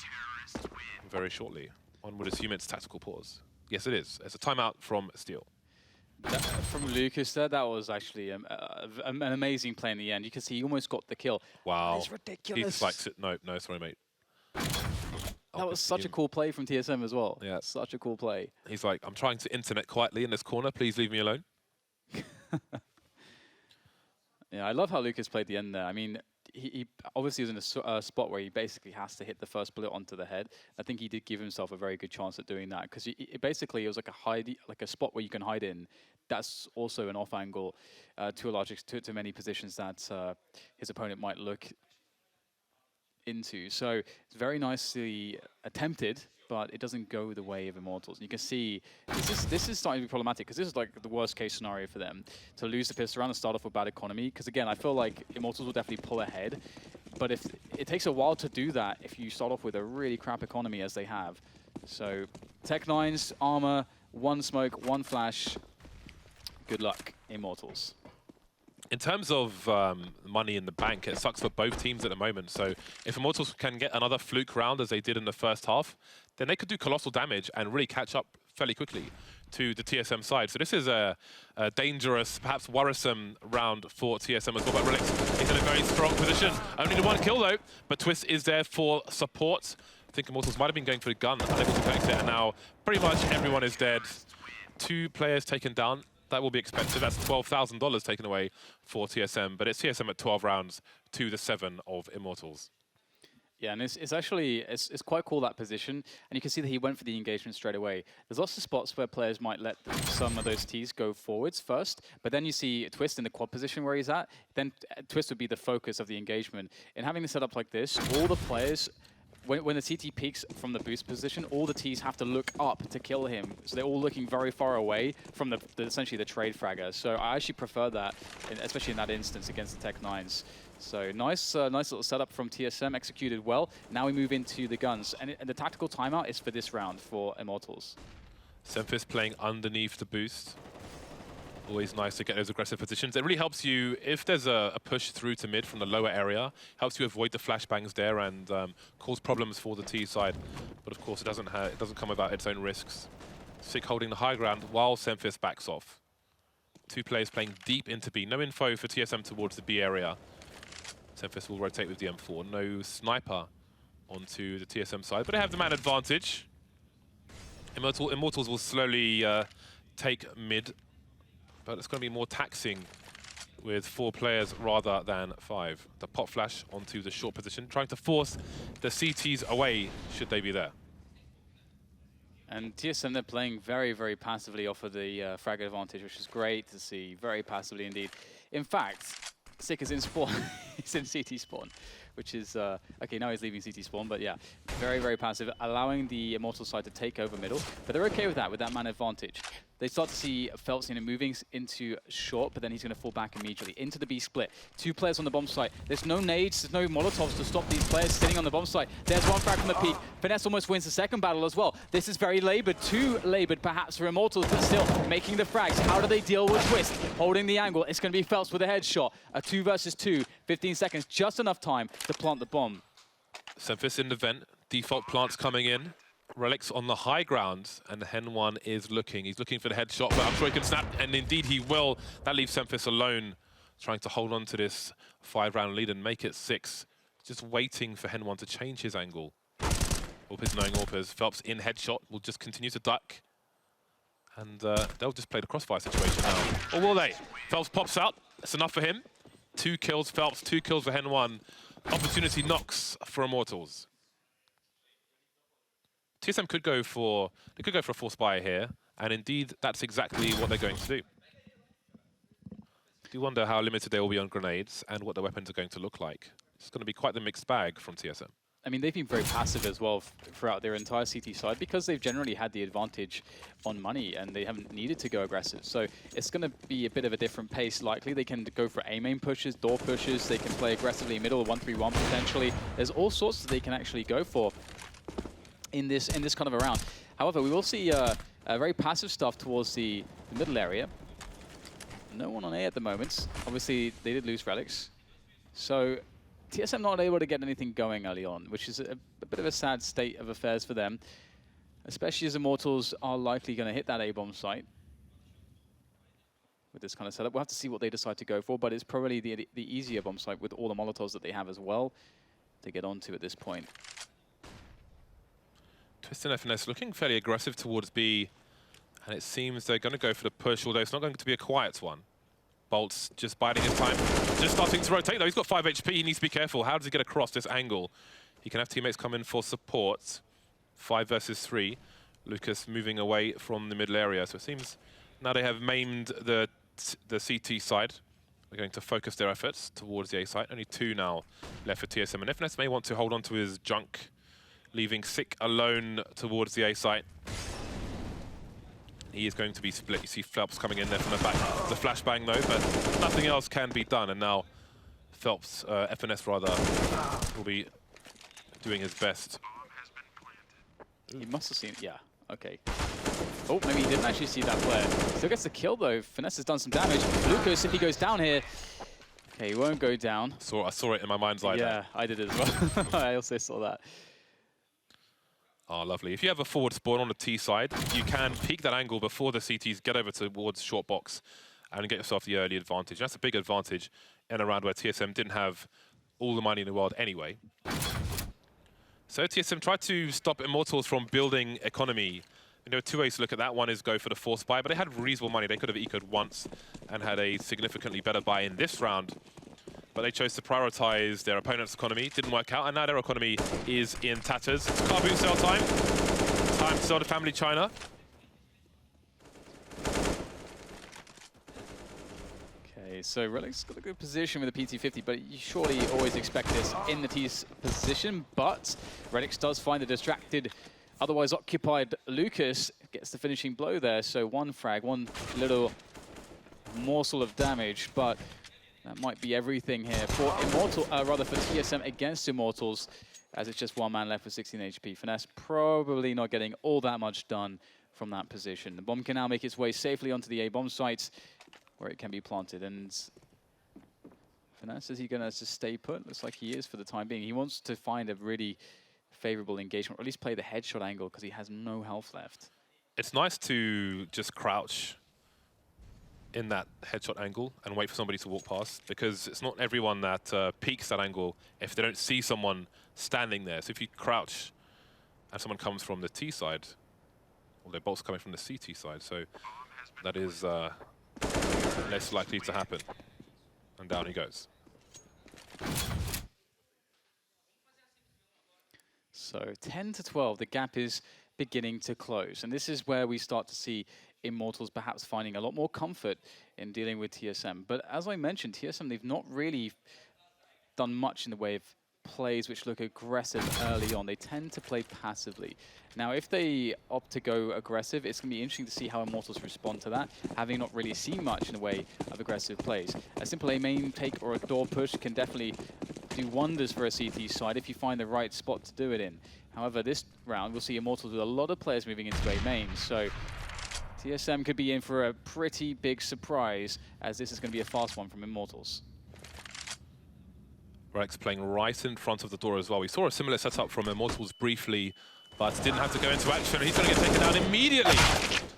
very shortly. One would assume it's tactical pause. Yes, it is. It's a timeout from Steel. From Lucas there, that was actually an amazing play in the end. You can see he almost got the kill. Wow. It's ridiculous. He's like, no, sorry, mate. That was such a cool play from TSM as well. Yeah. Such a cool play. He's like, I'm trying to internet quietly in this corner. Please leave me alone. Yeah, I love how Lucas played the end there. I mean, he obviously was in a spot where he basically has to hit the first bullet onto the head. I think he did give himself a very good chance at doing that, because basically it was like a spot where you can hide in. That's also an off angle to many positions that his opponent might look into. So it's very nicely attempted, but it doesn't go the way of Immortals. And you can see this is starting to be problematic, because this is like the worst case scenario for them, to lose the pistol round and start off with bad economy. Because again, I feel like Immortals will definitely pull ahead, but if it takes a while to do that, if you start off with a really crap economy as they have. So Tech9's armor, 1 smoke, 1 flash. Good luck, Immortals. In terms of money in the bank, it sucks for both teams at the moment. So if Immortals can get another fluke round, as they did in the first half, then they could do colossal damage and really catch up fairly quickly to the TSM side. So this is a dangerous, perhaps worrisome round for TSM as well. But Relics is in a very strong position. Only the 1 kill though, but Twist is there for support. I think Immortals might have been going for the gun, unable to connect it, and now pretty much everyone is dead. 2 players taken down. That will be expensive. That's $12,000 taken away for TSM, but it's TSM at 12 rounds to the 7 of Immortals. Yeah, and it's actually it's quite cool, that position, and you can see that he went for the engagement straight away. There's lots of spots where players might let some of those Ts go forwards first, but then you see Twist in the quad position where he's at. Then Twist would be the focus of the engagement. And having the setup like this, all the players, when the CT peaks from the boost position, all the Ts have to look up to kill him. So they're all looking very far away from essentially the trade fragger. So I actually prefer that, especially in that instance against the Tech-9s. So nice little setup from TSM, executed well. Now we move into the guns. And the tactical timeout is for this round for Immortals. Semphis playing underneath the boost. Always nice to get those aggressive positions. It really helps you, if there's a push through to mid from the lower area, helps you avoid the flashbangs there and cause problems for the T side. But of course, it doesn't come without its own risks. Sick holding the high ground while Semphis backs off. Two players playing deep into B. No info for TSM towards the B area. Semphis will rotate with the M4. No sniper onto the TSM side, but they have the man advantage. Immortals will slowly take mid, but it's going to be more taxing with 4 players rather than 5. The pop flash onto the short position, trying to force the CTs away should they be there. And TSM, they're playing very, very passively off of the frag advantage, which is great to see. Very passively indeed. In fact, Sick is in spawn. He's in CT spawn, which is okay. Now he's leaving CT spawn, but yeah, very, very passive, allowing the Immortal side to take over middle. But they're okay with that man advantage. They start to see Phelps moving into short, but then he's going to fall back immediately into the B split. 2 players on the bomb site. There's no nades, there's no Molotovs to stop these players sitting on the bomb site. There's one frag from the peak. Finesse almost wins the second battle as well. This is very labored, too labored perhaps for Immortals, but still making the frags. How do they deal with Twist? Holding the angle. It's going to be Phelps with a headshot. A 2 versus 2, 15 seconds, just enough time to plant the bomb. Semphis in the vent, default plants coming in. Relics on the high ground, and Hen1 is looking. He's looking for the headshot, but I'm sure he can snap, and indeed he will. That leaves Semphis alone, trying to hold on to this 5-round lead and make it 6. Just waiting for Hen1 to change his angle. Orpers knowing Orpers. Phelps in headshot will just continue to duck. And they'll just play the crossfire situation now. Or will they? Phelps pops out. That's enough for him. 2 kills Phelps, 2 kills for Hen1. Opportunity knocks for Immortals. TSM could go for a force buy here, and indeed that's exactly what they're going to do. I do wonder how limited they will be on grenades and what the weapons are going to look like. It's going to be quite the mixed bag from TSM. I mean, they've been very passive as well throughout their entire CT side because they've generally had the advantage on money and they haven't needed to go aggressive. So it's going to be a bit of a different pace likely. They can go for A-main pushes, door pushes, they can play aggressively middle, 1-3-1 potentially. There's all sorts that they can actually go for in this kind of a round. However, we will see very passive stuff towards the middle area. No one on A at the moment. Obviously, they did lose Relics. So TSM not able to get anything going early on, which is a bit of a sad state of affairs for them, especially as Immortals are likely going to hit that A-bomb site with this kind of setup. We'll have to see what they decide to go for, but it's probably the easier bomb site with all the Molotovs that they have as well to get onto at this point. Twist and FNS looking fairly aggressive towards B, and it seems they're going to go for the push, although it's not going to be a quiet one. Bolt's just biding his time, just starting to rotate though. He's got 5 HP, he needs to be careful. How does he get across this angle? He can have teammates come in for support. 5 versus 3. Lucas moving away from the middle area, so it seems now they have maimed the CT side. They're going to focus their efforts towards the A site. Only 2 now left for TSM, and FNS may want to hold on to his junk, leaving Sick alone towards the A site. He is going to be split. You see Phelps coming in there from the back. The flashbang though, but nothing else can be done. And now Phelps, FNS rather, will be doing his best. He must have seen, yeah, okay. Oh, maybe he didn't actually see that player. Still gets the kill though. Finesse has done some damage. Lucas, if he goes down here, okay, he won't go down. I saw it in my mind's eye. Yeah, I did as well. I also saw that. Oh, lovely. If you have a forward spawn on the T side, you can peek that angle before the CTs get over towards short box and get yourself the early advantage. That's a big advantage in a round where TSM didn't have all the money in the world anyway. So TSM tried to stop Immortals from building economy. There are 2 ways to look at that. One is go for the force buy, but they had reasonable money. They could have ecoed once and had a significantly better buy in this round. but they chose to prioritize their opponent's economy. Didn't work out, and now their economy is in tatters. It's car boot sale time. Time to sell to family China. Okay, so Relic's got a good position with the PT-50, but you surely always expect this in the T's position. But Relic does find the distracted, otherwise occupied Lucas, gets the finishing blow there. So one frag, one little morsel of damage, but that might be everything here for for TSM against Immortals, as it's just one man left with 16 HP. Finesse probably not getting all that much done from that position. The bomb can now make its way safely onto the A-bomb site, where it can be planted. And Finesse, is he going to just stay put? Looks like he is for the time being. He wants to find a really favorable engagement, or at least play the headshot angle, because he has no health left. It's nice to just crouch in that headshot angle and wait for somebody to walk past, because it's not everyone that peeks that angle if they don't see someone standing there. So if you crouch and someone comes from the T side, well, they're both coming from the CT side, so that is less likely to happen. And down he goes. So 10 to 12, the gap is beginning to close. And this is where we start to see Immortals perhaps finding a lot more comfort in dealing with TSM. But as I mentioned, TSM, they've not really done much in the way of plays which look aggressive early on. They tend to play passively. Now, if they opt to go aggressive, it's going to be interesting to see how Immortals respond to that, having not really seen much in the way of aggressive plays. A simple A main take or a door push can definitely do wonders for a CT side if you find the right spot to do it in. However, this round, we'll see Immortals with a lot of players moving into A main, so TSM could be in for a pretty big surprise, as this is going to be a fast one from Immortals. Rex playing right in front of the door as well. We saw a similar setup from Immortals briefly, but didn't have to go into action. He's going to get taken down immediately.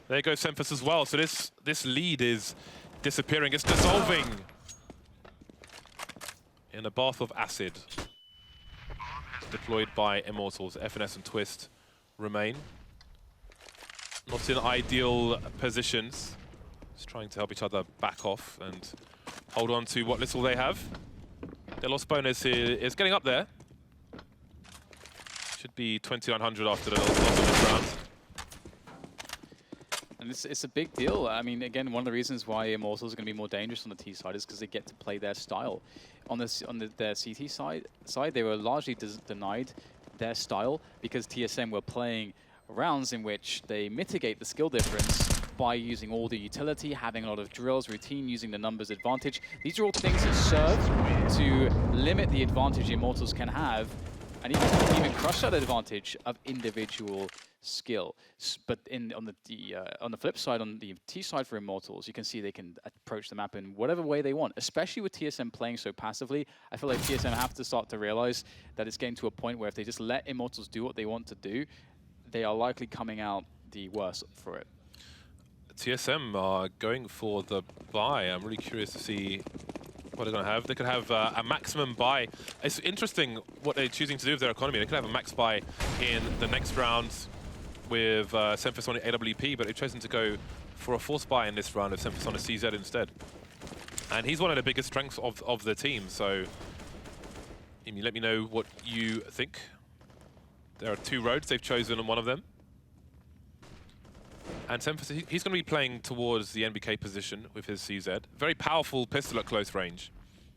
There goes Semphis as well. So this lead is disappearing. It's dissolving in a bath of acid. Deployed by Immortals. FNS and Twist remain. Not in ideal positions. Just trying to help each other back off and hold on to what little they have. Their loss bonus is getting up there. Should be 2,900 after the loss of this round. And it's a big deal. I mean, again, one of the reasons why Immortals are going to be more dangerous on the T side is because they get to play their style. On their CT side, they were largely denied their style because TSM were playing rounds in which they mitigate the skill difference by using all the utility, having a lot of drills, routine, using the numbers advantage. These are all things that serve to limit the advantage Immortals can have, and even crush that advantage of individual skill. But on the flip side, on the T side for Immortals, you can see they can approach the map in whatever way they want, especially with TSM playing so passively. I feel like TSM have to start to realize that it's getting to a point where if they just let Immortals do what they want to do, they are likely coming out the worse for it. TSM are going for the buy. I'm really curious to see what they're going to have. They could have a maximum buy. It's interesting what they're choosing to do with their economy. They could have a max buy in the next round with Semphis on the AWP, but they've chosen to go for a force buy in this round of Semphis on a CZ instead. And he's one of the biggest strengths of the team, so let me know what you think. There are two roads they've chosen on one of them. And Semphis, he's going to be playing towards the NBK position with his CZ. Very powerful pistol at close range.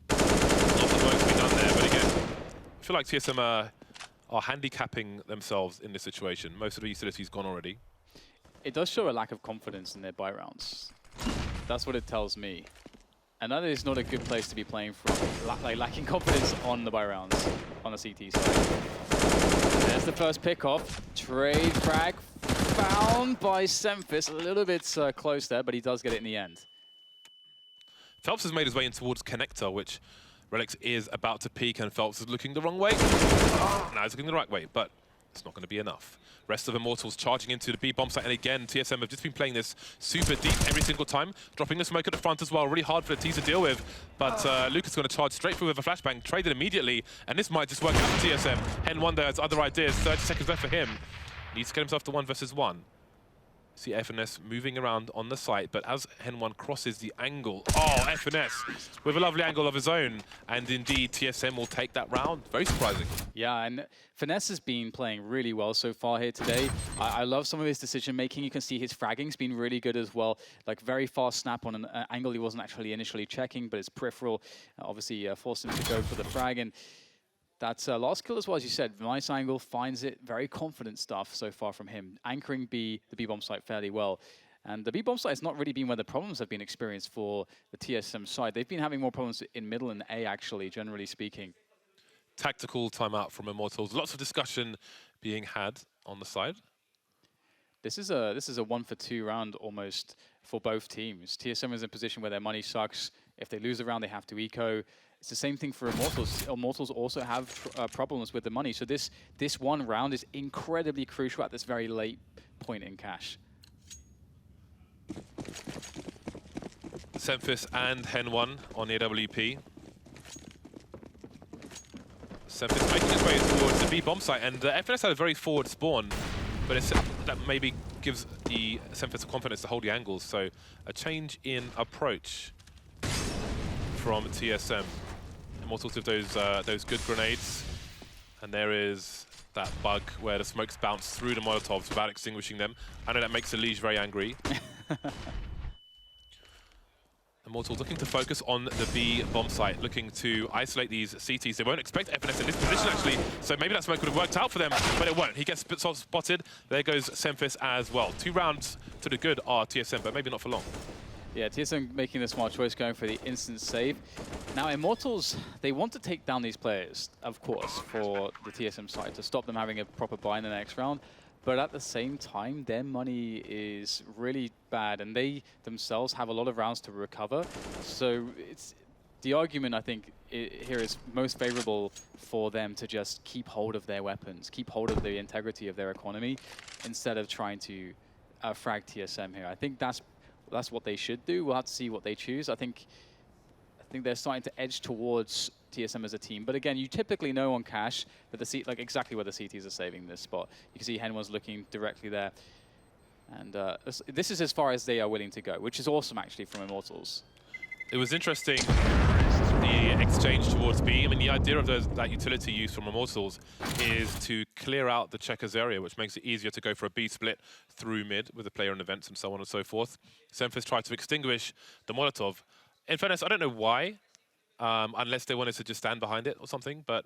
Lots of work to be done there, but again, I feel like TSM are handicapping themselves in this situation. Most of the utility's gone already. It does show a lack of confidence in their buy rounds. That's what it tells me. And that is not a good place to be playing from, lacking confidence on the buy rounds on the CT side. There's the first pick-off. Trade frag found by Semphis. A little bit close there, but he does get it in the end. Phelps has made his way in towards Connector, which Relix is about to peek, and Phelps is looking the wrong way. Now he's looking the right way, but it's not going to be enough. Rest of Immortals charging into the B bomb site, and again, TSM have just been playing this super deep every single time, dropping the smoke at the front as well. Really hard for the T to deal with, but Lucas is going to charge straight through with a flashbang, traded immediately, and this might just work out for TSM. Hen Wonder has other ideas, 30 seconds left for him. Needs to get himself to 1 versus 1. See FNS moving around on the site, but as Hen1 crosses the angle, oh, FNS with a lovely angle of his own, and indeed TSM will take that round. Very surprising. Yeah, and Finesse has been playing really well so far here today. I love some of his decision-making. You can see his fragging's been really good as well. Like, very fast snap on an angle he wasn't actually initially checking, but his peripheral obviously forced him to go for the frag. And that last kill as well, as you said, nice angle, finds it, very confident stuff so far from him. Anchoring the B-bomb site fairly well. And the B-bomb site has not really been where the problems have been experienced for the TSM side. They've been having more problems in middle and A, actually, generally speaking. Tactical timeout from Immortals. Lots of discussion being had on the side. This is a 1-for-2 round almost for both teams. TSM is in a position where their money sucks. If they lose the round, they have to eco. It's the same thing for Immortals. Immortals also have problems with the money. So this one round is incredibly crucial at this very late point in cash. Semphis and Hen1 on the AWP. Semphis making his way towards the B-bomb site, and FNS had a very forward spawn, but that maybe gives the Semphis the confidence to hold the angles, so a change in approach from TSM. Immortals with those good grenades, and there is that bug where the smokes bounce through the Molotovs without extinguishing them. I know that makes ELeague very angry. Immortals looking to focus on the B bomb site, looking to isolate these CTs. They won't expect FNS in this position, actually, so maybe that smoke would have worked out for them, but it won't. He gets spotted. There goes Semphis as well. 2 rounds to the good are TSM, but maybe not for long. Yeah, TSM making the smart choice, going for the instant save. Now, Immortals, they want to take down these players, of course, for the TSM side, to stop them having a proper buy in the next round. But at the same time, their money is really bad, and they themselves have a lot of rounds to recover. So it's the argument, I think, here is most favorable for them to just keep hold of their weapons, keep hold of the integrity of their economy, instead of trying to frag TSM here. I think that's what they should do. We'll have to see what they choose. I think they're starting to edge towards TSM as a team. But again, you typically know on cash that like exactly where the CTs are saving this spot. You can see Hen1's looking directly there. And this is as far as they are willing to go, which is awesome, actually, from Immortals. It was interesting, the exchange towards B. I mean, the idea of that utility use from Immortals is to clear out the checkers area, which makes it easier to go for a B split through mid with the player in events and so on and so forth. Semphis tried to extinguish the Molotov. In fairness, I don't know why, unless they wanted to just stand behind it or something, but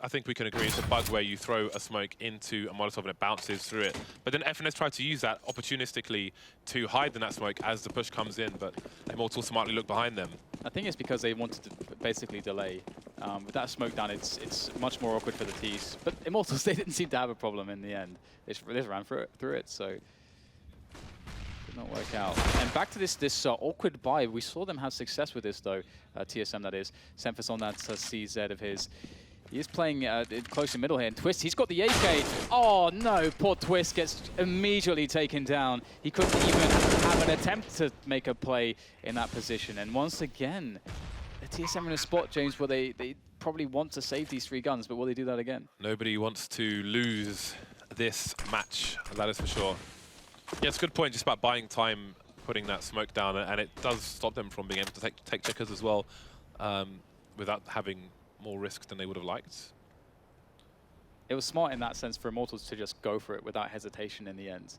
I think we can agree it's a bug where you throw a smoke into a Molotov and it bounces through it. But then FNS tried to use that opportunistically to hide in that smoke as the push comes in, but Immortals smartly look behind them. I think it's because they wanted to basically delay. With that smoke down, it's much more awkward for the Ts. But Immortals, they didn't seem to have a problem in the end. They just ran through it, so did not work out. And back to this awkward buy. We saw them have success with this, though. TSM, that is. Semphis on that CZ of his. He is playing close in middle here. And Twist, he's got the AK. Oh, no. Poor Twist gets immediately taken down. He couldn't even have an attempt to make a play in that position. And once again, the TSM in a spot, James, where they probably want to save these 3 guns, but will they do that again? Nobody wants to lose this match, that is for sure. Yeah, it's a good point, just about buying time, putting that smoke down, and it does stop them from being able to take checkers as well, without having more risk than they would have liked. It was smart in that sense for Immortals to just go for it without hesitation in the end,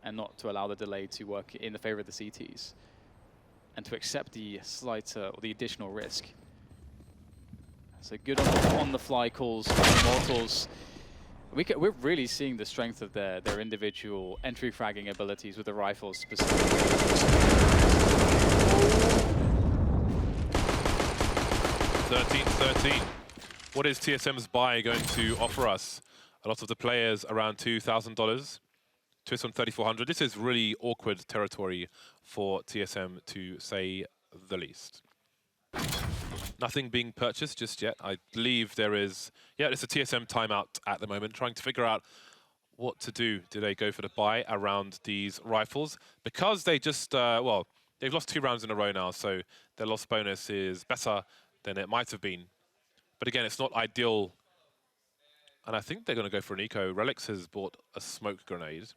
and not to allow the delay to work in the favor of the CTs, and to accept the slight or the additional risk. So good on the fly calls from Immortals. We're really seeing the strength of their individual entry fragging abilities with the rifles specifically. 13-13. What is TSM's buy going to offer us? A lot of the players around $2,000. Twist on 3,400. This is really awkward territory for TSM, to say the least. Nothing being purchased just yet. I believe there is... Yeah, it's a TSM timeout at the moment, trying to figure out what to do. Do they go for the buy around these rifles? Because they just... well, they've lost 2 rounds in a row now, so their loss bonus is better than it might have been. But again, it's not ideal. And I think they're going to go for an eco. Relics has bought a smoke grenade.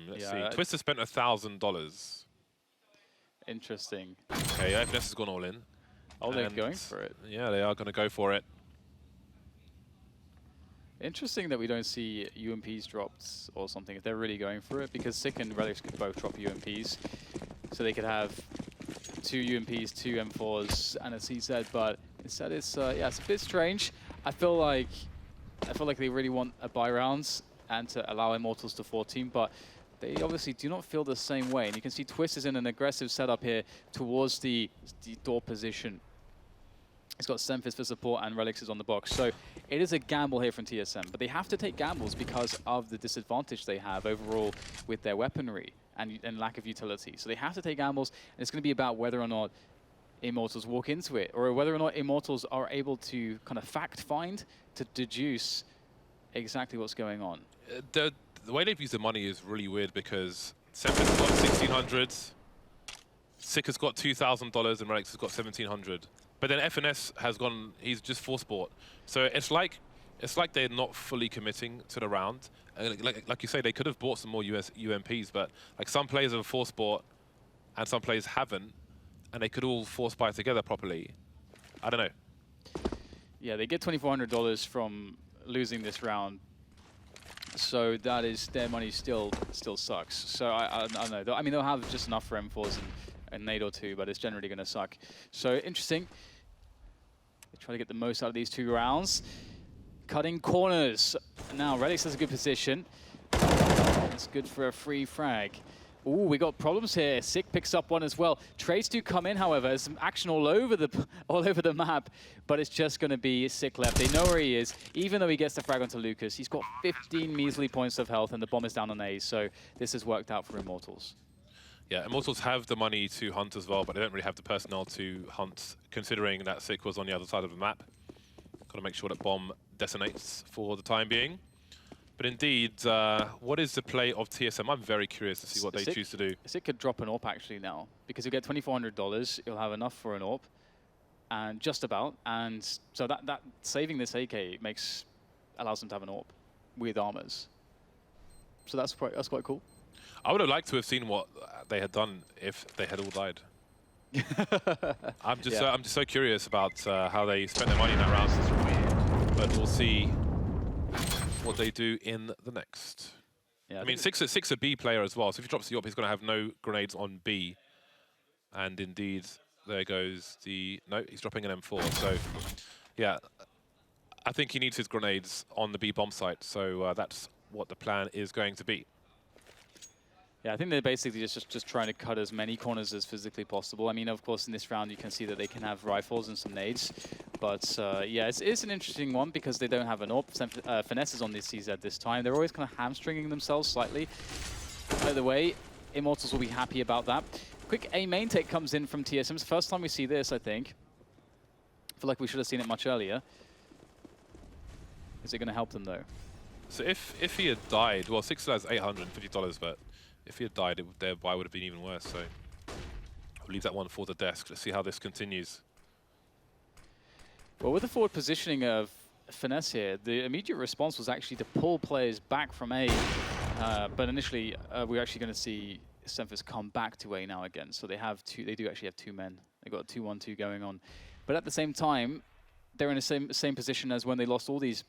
Let's see. Twister spent $1,000. Interesting. Okay, FNS has gone all in. Oh, they're going for it. Yeah, they are going to go for it. Interesting that we don't see UMPs dropped or something if they're really going for it, because Sick and Relics could both drop UMPs. So they could have 2 UMPs, 2 M4s, and a CZ, but instead it's, yeah, it's a bit strange. I feel like they really want a buy rounds and to allow Immortals to 14, but they obviously do not feel the same way. And you can see Twist is in an aggressive setup here towards the door position. He's got Semphis for support and Relics is on the box. So it is a gamble here from TSM, but they have to take gambles because of the disadvantage they have overall with their weaponry and lack of utility. So they have to take gambles, and it's going to be about whether or not Immortals walk into it, or whether or not Immortals are able to kind of fact-find to deduce exactly what's going on. The way they've used the money is really weird, because Semphis has got 1,600, Sick has got $2,000, and Relics has got 1,700. But then FNS has gone, he's just full sport. So it's like they're not fully committing to the round. Like you say, they could have bought some more UMPs, but like some players have full sport and some players haven't, and they could all force buy together properly. I don't know. Yeah, they get $2,400 from losing this round. So that is, their money still sucks. So I don't know. I mean, they'll have just enough for M4s and nade or two, but it's generally going to suck. So interesting. They try to get the most out of these 2 rounds. Cutting corners. Now, Relics has a good position. It's good for a free frag. Ooh, we got problems here. Sick picks up one as well. Trades do come in, however. There's some action all over the map, but it's just going to be Sick left. They know where he is, even though he gets the frag onto Lucas. He's got 15 measly points of health, and the bomb is down on A, so this has worked out for Immortals. Yeah, Immortals have the money to hunt as well, but they don't really have the personnel to hunt, considering that Sick was on the other side of the map. Got to make sure that bomb detonates for the time being. But indeed, what is the play of TSM? I'm very curious to see what they choose to do. Sick could drop an AWP actually now, because he'll get $2,400. He'll have enough for an AWP, and just about. And so that saving this AK allows him to have an AWP with armors. So that's quite cool. I would have liked to have seen what they had done if they had all died. I'm just so curious about how they spent their money in that round. But we'll see what they do in the next. Yeah, I mean, Sick's a B player as well, so if he drops the AWP, he's going to have no grenades on B. And indeed, there goes the... No, he's dropping an M4. So, yeah, I think he needs his grenades on the B bomb site. So that's what the plan is going to be. Yeah, I think they're basically just trying to cut as many corners as physically possible. I mean, of course, in this round, you can see that they can have rifles and some nades. But yeah, it's an interesting one because they don't have an AWP. Finesse is on this CZ this time. They're always kind of hamstringing themselves slightly. By the way, Immortals will be happy about that. Quick A main take comes in from TSM. It's the first time we see this, I think. I feel like we should have seen it much earlier. Is it going to help them, though? So if he had died, well, Six has $850, but if he had died, their buy would have been even worse. So I'll leave that one for the desk. Let's see how this continues. Well, with the forward positioning of Finesse here, the immediate response was actually to pull players back from A. But initially, we're actually going to see Semphis come back to A now again. So they do actually have 2 men. They've got a 2-1-2 going on. But at the same time, they're in the same position as when they lost all these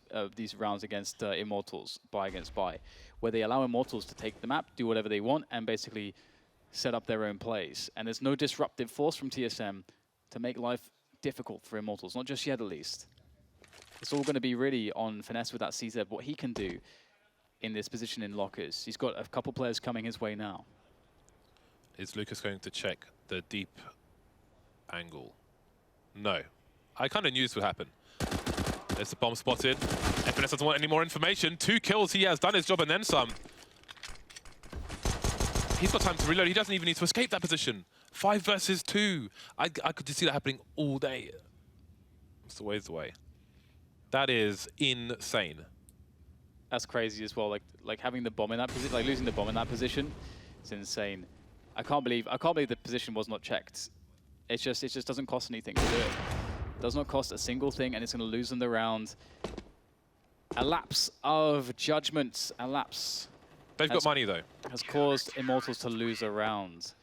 rounds against Immortals, buy against buy, where they allow Immortals to take the map, do whatever they want, and basically set up their own plays. And there's no disruptive force from TSM to make life difficult for Immortals, not just yet at least. It's all going to be really on Finesse with that CZ, what he can do in this position in lockers. He's got a couple players coming his way now. Is Lucas going to check the deep angle? No. I kind of knew this would happen. There's the bomb spotted. FNS doesn't want any more information. 2 kills, he has done his job and then some. He's got time to reload. He doesn't even need to escape that position. 5 versus 2. I could just see that happening all day. It's always the way. That is insane. That's crazy as well. Like having the bomb in that position, like losing the bomb in that position, it's insane. I can't believe the position was not checked. It just doesn't cost anything to do it. Does not cost a single thing, and it's going to lose them the round. A lapse of judgment, a lapse They've got money, though. Has caused Immortals to lose a round.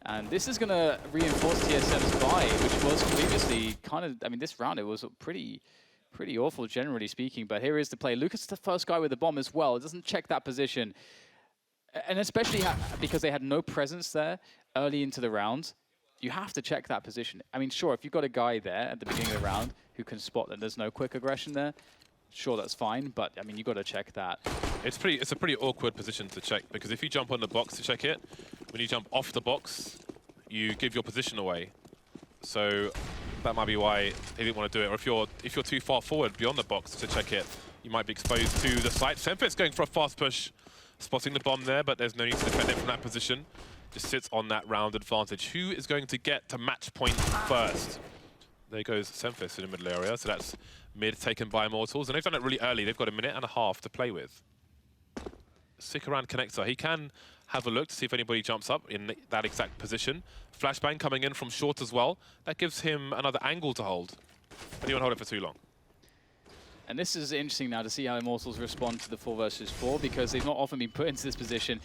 And this is going to reinforce TSM's buy, which was previously kind of, I mean, this round it was pretty awful, generally speaking. But here is the play. Lucas is the first guy with the bomb as well. It doesn't check that position. And especially because they had no presence there early into the round, you have to check that position. I mean, sure, if you've got a guy there at the beginning of the round who can spot that there's no quick aggression there, sure, that's fine. But, I mean, you've got to check that. It's a pretty awkward position to check, because if you jump on the box to check it, when you jump off the box, you give your position away. So that might be why they didn't want to do it. Or if you're too far forward beyond the box to check it, you might be exposed to the site. Sempit's going for a fast push, spotting the bomb there, but there's no need to defend it from that position. Just sits on that round advantage. Who is going to get to match point first? There goes Semfis in the middle area, so that's mid taken by Immortals, and they've done it really early. They've got a minute and a half to play with. Stick around connector. He can have a look to see if anybody jumps up in that exact position. Flashbang coming in from short as well. That gives him another angle to hold. But he won't hold it for too long. And this is interesting now to see how Immortals respond to the 4 versus 4, because they've not often been put into this position.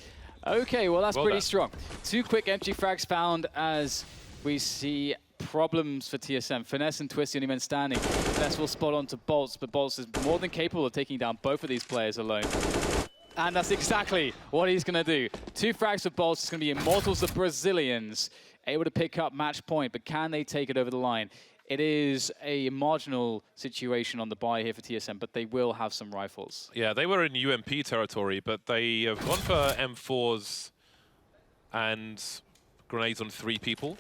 Okay, well, that's pretty strong. 2 quick empty frags found as we see problems for TSM. Finesse and Twist, the only men standing. Finesse will spot onto Bolts, but Bolts is more than capable of taking down both of these players alone. And that's exactly what he's going to do. 2 frags for Bolts. It's going to be Immortals, the Brazilians, able to pick up match point, but can they take it over the line? It is a marginal situation on the buy here for TSM, but they will have some rifles. Yeah, they were in UMP territory, but they have gone for M4s and grenades on 3 people.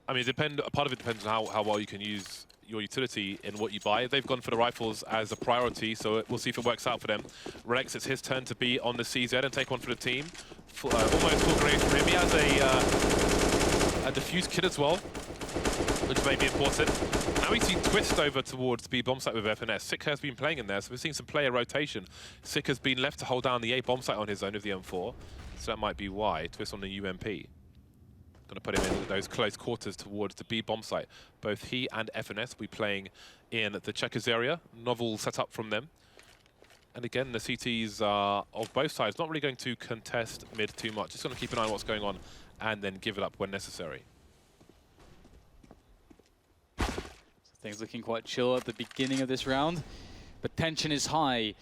I mean, part of it depends on how well you can use your utility in what you buy. They've gone for the rifles as a priority, so we'll see if it works out for them. Rex, it's his turn to be on the CZ and take one for the team. Almost full grenade for him. He has a diffuse kit as well, which may be important. Now we see Twist over towards B bomb site with FNS. Sick has been playing in there, so we're seeing some player rotation. Sick has been left to hold down the A bomb site on his own with the M4, so that might be why. Twist on the UMP. Going to put him in those close quarters towards the B bomb site. Both he and FNS will be playing in the checkers area. Novel setup from them. And again, the CTs are of both sides not really going to contest mid too much. Just going to keep an eye on what's going on and then give it up when necessary. So things looking quite chill at the beginning of this round, but tension is high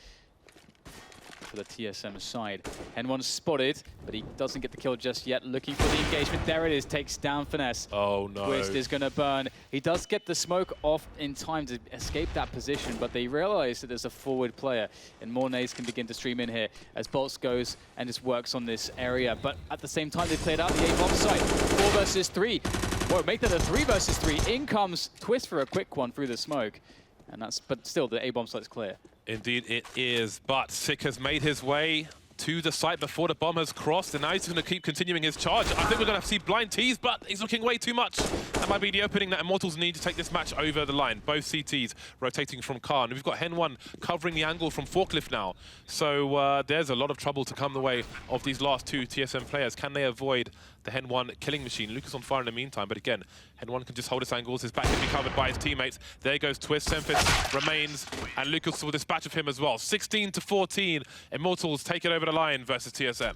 for the TSM side. N1 spotted, but he doesn't get the kill just yet. Looking for the engagement. There it is. Takes down Finesse. Oh, no. Twist is going to burn. He does get the smoke off in time to escape that position, but they realize that there's a forward player, and more nades can begin to stream in here as Bolts goes and just works on this area. But at the same time, they played out the A-bomb site. 4 versus 3. Or make that a 3 versus 3. In comes Twist for a quick one through the smoke. And but still, the A-bomb site's clear. Indeed it is, but Sick has made his way to the site before the bomb has crossed, and now he's going to keep continuing his charge. I think we're going to see blind T's, but he's looking way too much. That might be the opening that Immortals need to take this match over the line. Both CTs rotating from car, and we've got Hen1 covering the angle from Forklift now. So there's a lot of trouble to come the way of these last 2 TSM players. Can they avoid the Hen1 killing machine? Lucas on fire in the meantime, but again, Hen1 can just hold his angles. His back can be covered by his teammates. There goes Twist. Semfis remains, and Lucas will dispatch of him as well. 16 to 14. Immortals take it over the line versus TSM.